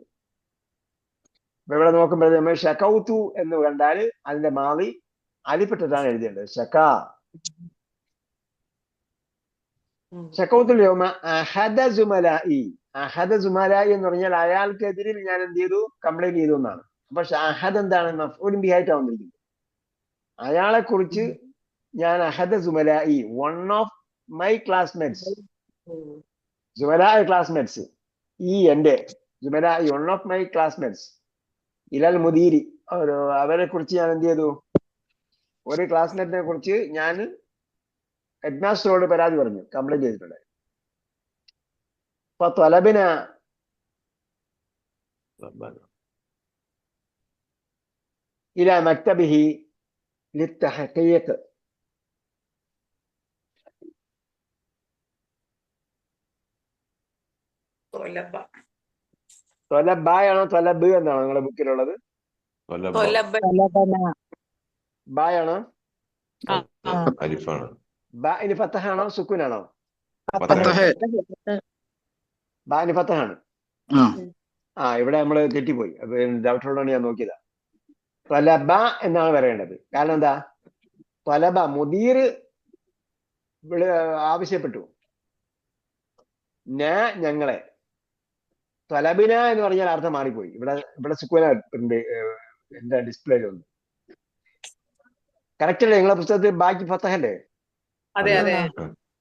അപ്പൊ ഇവിടെ നോക്കുമ്പോൾ നമ്മൾ ശകൗതു എന്ന് കണ്ടാൽ അതിന്റെ മാളി അലിഫിട്ടിട്ടാണ് എഴുതേണ്ടത്. ശക. ശകൗതുൽ യൗമ അഹദ സുമലായി. അഹദ സുമലായി എന്ന് പറഞ്ഞാൽ അയാൾക്കെതിരിൽ ഞാൻ എന്ത് ചെയ്തു? കംപ്ലൈന്റ് ചെയ്തു എന്നാണ്. അപ്പൊ അഹദ് എന്താണ്? മഫ്ഊലുൻ ബിഹായിട്ടാണ് വന്നിരിക്കുന്നത്. അയാളെ കുറിച്ച് ഞാൻ അഹദ സുമലായി, വൺ ഓഫ് മൈ ക്ലാസ്മേറ്റ്സ്. സുമലായി ക്ലാസ്മേറ്റ്സ്, ഈ എന്റെ സുമലായി വൺ ഓഫ് മൈ ക്ലാസ്മേറ്റ്സ് ഇലൽ മുദീരി, അവരെ കുറിച്ച് ഞാൻ എന്ത് ചെയ്തു? ഒരു ക്ലാസ്മേറ്റിനെ കുറിച്ച് ഞാൻ ഹെഡ്മാസ്റ്ററോട് പരാതി പറഞ്ഞു, കംപ്ലൈന്റ് ചെയ്തിട്ടുണ്ട്. അപ്പൊ ത്വലബിന ഇല മക്തബിഹി ലിത്തഹഖീഖ്. തൊലബായാണോ തൊലബ് എന്നാണോ നിങ്ങളുടെ ബുക്കിലുള്ളത്? ബായാണോ? അലിഫാണ്. ബ ഇനി ഫത്തഹാണോ സുക്കൂനാണോ? ഫത്തഹ്. ബ ഇനി ഫത്തഹാണ്. ഇവിടെ നമ്മള് തെറ്റിപ്പോയി. അപ്പൊ ഡൗട്ടുള്ളതാണ് ഞാൻ നോക്കിയതാ. ത്വലബ എന്നാണ് പറയേണ്ടത്. കാരണം എന്താ? ത്വലബ മുദീർ ആവശ്യപ്പെട്ടു. ഞങ്ങളെ. ത്വലബിന എന്ന് പറഞ്ഞാൽ അർത്ഥം മാറിപ്പോയി. ഇവിടെ സുക്കൂന എന്റെ ഡിസ്പ്ലേയിൽ വന്നു. കറക്റ്റ് അല്ലേ? നിങ്ങളെ പുസ്തകത്തിൽ ബാക്കി ഫത്തഹല്ലേ?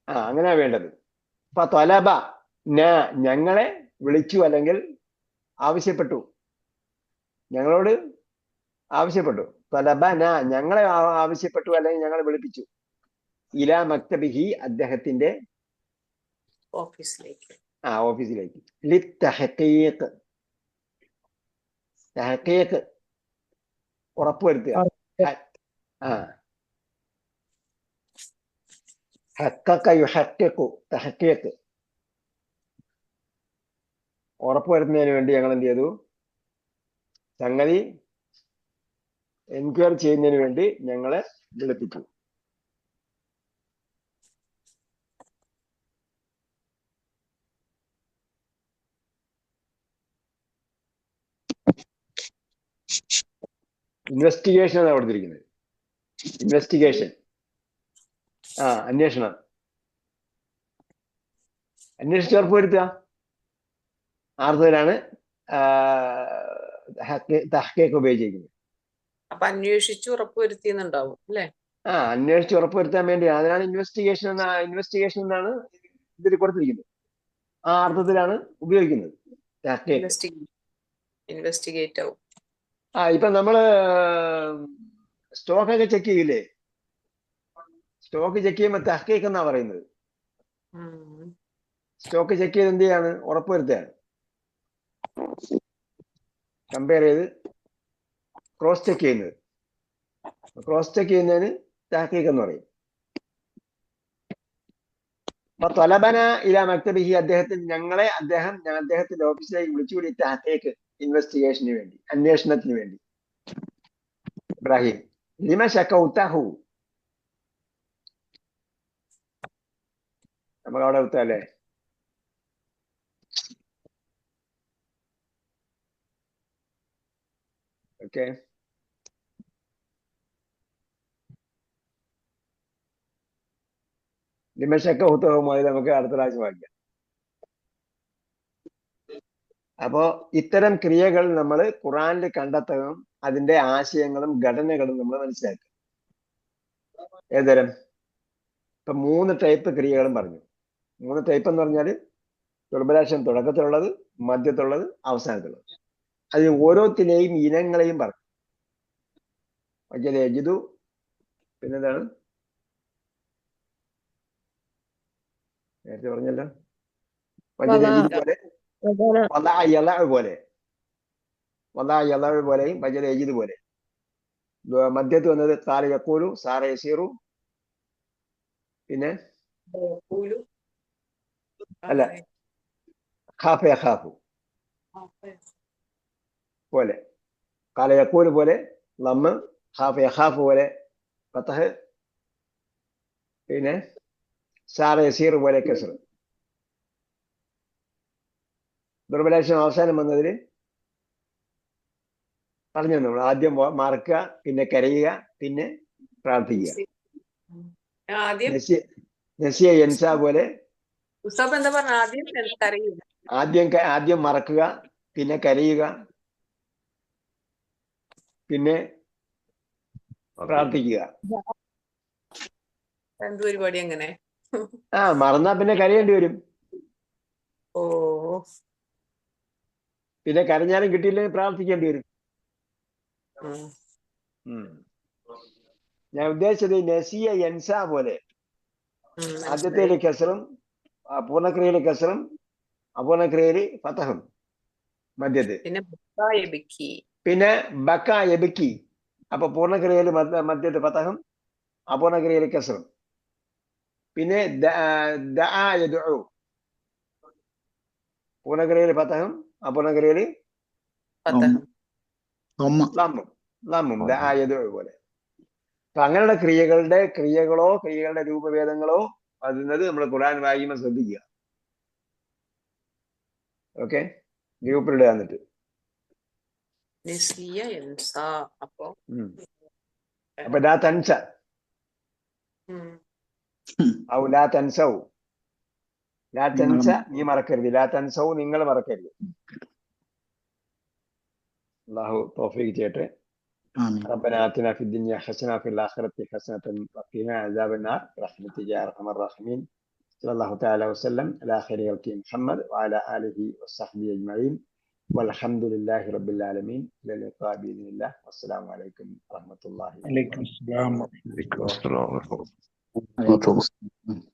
അങ്ങനെയാ വേണ്ടത്. അപ്പൊ ത്വലബ ഞങ്ങളെ വിളിച്ചു, അല്ലെങ്കിൽ ആവശ്യപ്പെട്ടു, ഞങ്ങളോട് ആവശ്യപ്പെട്ടു. തലബന ഞങ്ങളെ ആവശ്യപ്പെട്ടു, അല്ലെങ്കിൽ ഞങ്ങളെ വിളിപ്പിച്ചു. ഇലാ മക്തബിഹി അദ്ദേഹത്തിന്റെ ഓഫീസിലേക്ക്. ഓഫീസിലേക്ക്. ലിത്തഹഖീഖ് തഹഖീഖ് ഉറപ്പുവരുത്തുക. ഹഖഖ യുഹഖിഖു തഹഖീഖ് ഉറപ്പുവരുത്തുന്നതിന് വേണ്ടി ഞങ്ങൾ എന്ത് ചെയ്തു? സംഗതി എൻക്വയറി ചെയ്യുന്നതിന് വേണ്ടി ഞങ്ങളെ വിളിപ്പിച്ചു. ഇൻവെസ്റ്റിഗേഷൻ ആണ് കൊടുത്തിരിക്കുന്നത്. ഇൻവെസ്റ്റിഗേഷൻ അന്വേഷണം. അന്വേഷിച്ച് ഉറപ്പുവരുത്തുക. ആർത്തതിലാണ് തഹ്ഖീഖ് ഉപയോഗിച്ചിരിക്കുന്നത്. അപ്പൊ അന്വേഷിച്ച് ഉറപ്പുവരുത്തിയെന്നുണ്ടാവും അല്ലെ? അന്വേഷിച്ച് ഉറപ്പുവരുത്താൻ വേണ്ടി അതിനാണ് ഇൻവെസ്റ്റിഗേഷൻ എന്നാണ് ഇതിൽ കൊടുത്തിരിക്കുന്നത്. ആ അർത്ഥത്തിലാണ് ഉപയോഗിക്കുന്നത്. ഇൻവെസ്റ്റിഗേറ്റ് ആവും. ഇപ്പൊ നമ്മള് സ്റ്റോക്കൊക്കെ ചെക്ക് ചെയ്യില്ലേ? സ്റ്റോക്ക് ചെക്ക് ചെയ്യുമ്പോ തഹ്ഖീഖ് എന്നാ പറയുന്നത്. സ്റ്റോക്ക് ചെക്ക് ചെയ്ത് എന്ത് ചെയ്യാണ്? ഉറപ്പുവരുത്തുകയാണ്. കമ്പയർ ചെയ്ത് ക്രോസ് ചെക്ക് ചെയ്യുന്നത്. ക്രോസ് ചെക്ക് ചെയ്യുന്നതിന് തഹ്ഖീഖ് എന്ന് പറയും. അപ്പൊ ത്വലബന ഇലാ മക്തബിഹി അദ്ദേഹത്തിന്റെ ഓഫീസിലേക്ക് വിളിച്ചുകൂടി തഹ്ഖീഖ് ഇൻവെസ്റ്റിഗേഷന് വേണ്ടി, അന്വേഷണത്തിന് വേണ്ടി. ഇബ്രാഹിം ലിമ ശകൗതഹു നമുക്ക് അവിടെ നിർത്താല്ലേ? ഓക്കെ. ലിമശക്കൗതഹു മുതൽ നമുക്ക് അടുത്ത പ്രാവശ്യം വായിക്കാം. അപ്പോ ഇത്തരം ക്രിയകൾ നമ്മൾ ഖുറാനിൽ കണ്ടെത്തണം. അതിന്റെ ആശയങ്ങളും ഘടനകളും നമ്മൾ മനസ്സിലാക്കുക. ഏതരം? ഇപ്പൊ 3 ടൈപ്പ് ക്രിയകളും പറഞ്ഞു. 3 ടൈപ്പ് എന്ന് പറഞ്ഞാല് ദുർബലാക്ഷം തുടക്കത്തിലുള്ളത്, മധ്യത്തുള്ളത്, അവസാനത്തുള്ളത്. അത് ഓരോത്തിലെയും ഇനങ്ങളെയും പറഞ്ഞു. യജിദു, പിന്നെന്താണ് നേരത്തെ പറഞ്ഞല്ലോ? പോലെയും വജല യജിദ് പോലെ. മധ്യത്ത് വന്നത് കാല യഖൂലു, സാറ യസീറു, പിന്നെ അല്ല ഖാഫ യഖാഫു പോലെ. കാല യഖൂലു പോലെ ലമ്മ്, ഖാഫ യഖാഫു പോലെ ഫതഹ്, പിന്നെ സാറ യസീർ പോലെ കസ്ർ. ദുർബലാക്ഷം അവസാനം വന്നതിൽ പറഞ്ഞു നമ്മൾ ആദ്യം മറക്കുക, പിന്നെ കരയുക, പിന്നെ പ്രാർത്ഥിക്കുക. നസിയ യൻസ പോലെ ആദ്യം മറക്കുക, പിന്നെ കരയുക, പിന്നെ പ്രാർത്ഥിക്കുക. പരിപാടി അങ്ങനെ മറന്നാ പിന്നെ കരയേണ്ടി വരും. പിന്നെ കരഞ്ഞാലും കിട്ടിയില്ലെങ്കിൽ പ്രാർത്ഥിക്കേണ്ടി വരും. ഞാൻ ഉദ്ദേശിച്ചത് നസിയ യൻസ പോലെ ആദ്യത്തേല് കസറും പൂർണ്ണക്രിയയില് കസറും അപൂർണക്രിയയില് ഫതഹും മധ്യത്ത്. പിന്നെ ബക്ക യബിക്കി. അപ്പൊ പൂർണ്ണക്രിയയില് മധ്യത്ത് ഫതഹും അപൂർണക്രിയയില് കസറും. പിന്നെ ദഅ യദ്ഉ. പൂർണ്ണക്രിയയില് ഫതഹും അപൂർണക്രിയയില് ലമ്മും ദഅ യദ്ഉ പോലെ. അപ്പൊ അങ്ങനെയുള്ള ക്രിയകളുടെ രൂപഭേദങ്ങളോ വരുന്നത് നമ്മൾ ഖുർആൻ വായിക്കുമ്പോൾ ശ്രദ്ധിക്കുക. ഓക്കെ, ഗ്രൂപ്പിലിടുക. എന്നിട്ട് അപ്പൊ ലാ തൻസ ഔ ലാ തൻസൗ. ലാ തൻസ നീ മറക്കരുത്, ലാ തൻസൗ നിങ്ങൾ മറക്കരുത്. അല്ലാഹു തൗഫീഖ് ചെയ്യട്ടെ. ربنا آتنا في الدنيا حسنة وفي الآخرة حسنة وقنا عذاب النار برحمتك يا أرحم الراحمين. صلى الله تعالى وسلم على خير خلقه محمد وعلى آله وصحبه أجمعين. വൽഹംദുലില്ലാഹി റബ്ബിൽ ആലമീൻ. ഇലാ ലിഖാ ബിഇذനില്ലാഹ്. വസ്സലാമു അലൈക്കും വറഹ്മത്തുള്ളാഹി അലൈക്കും അസ്സലാം. വലൈക്കും അസ്സലാം. അലൈക്കും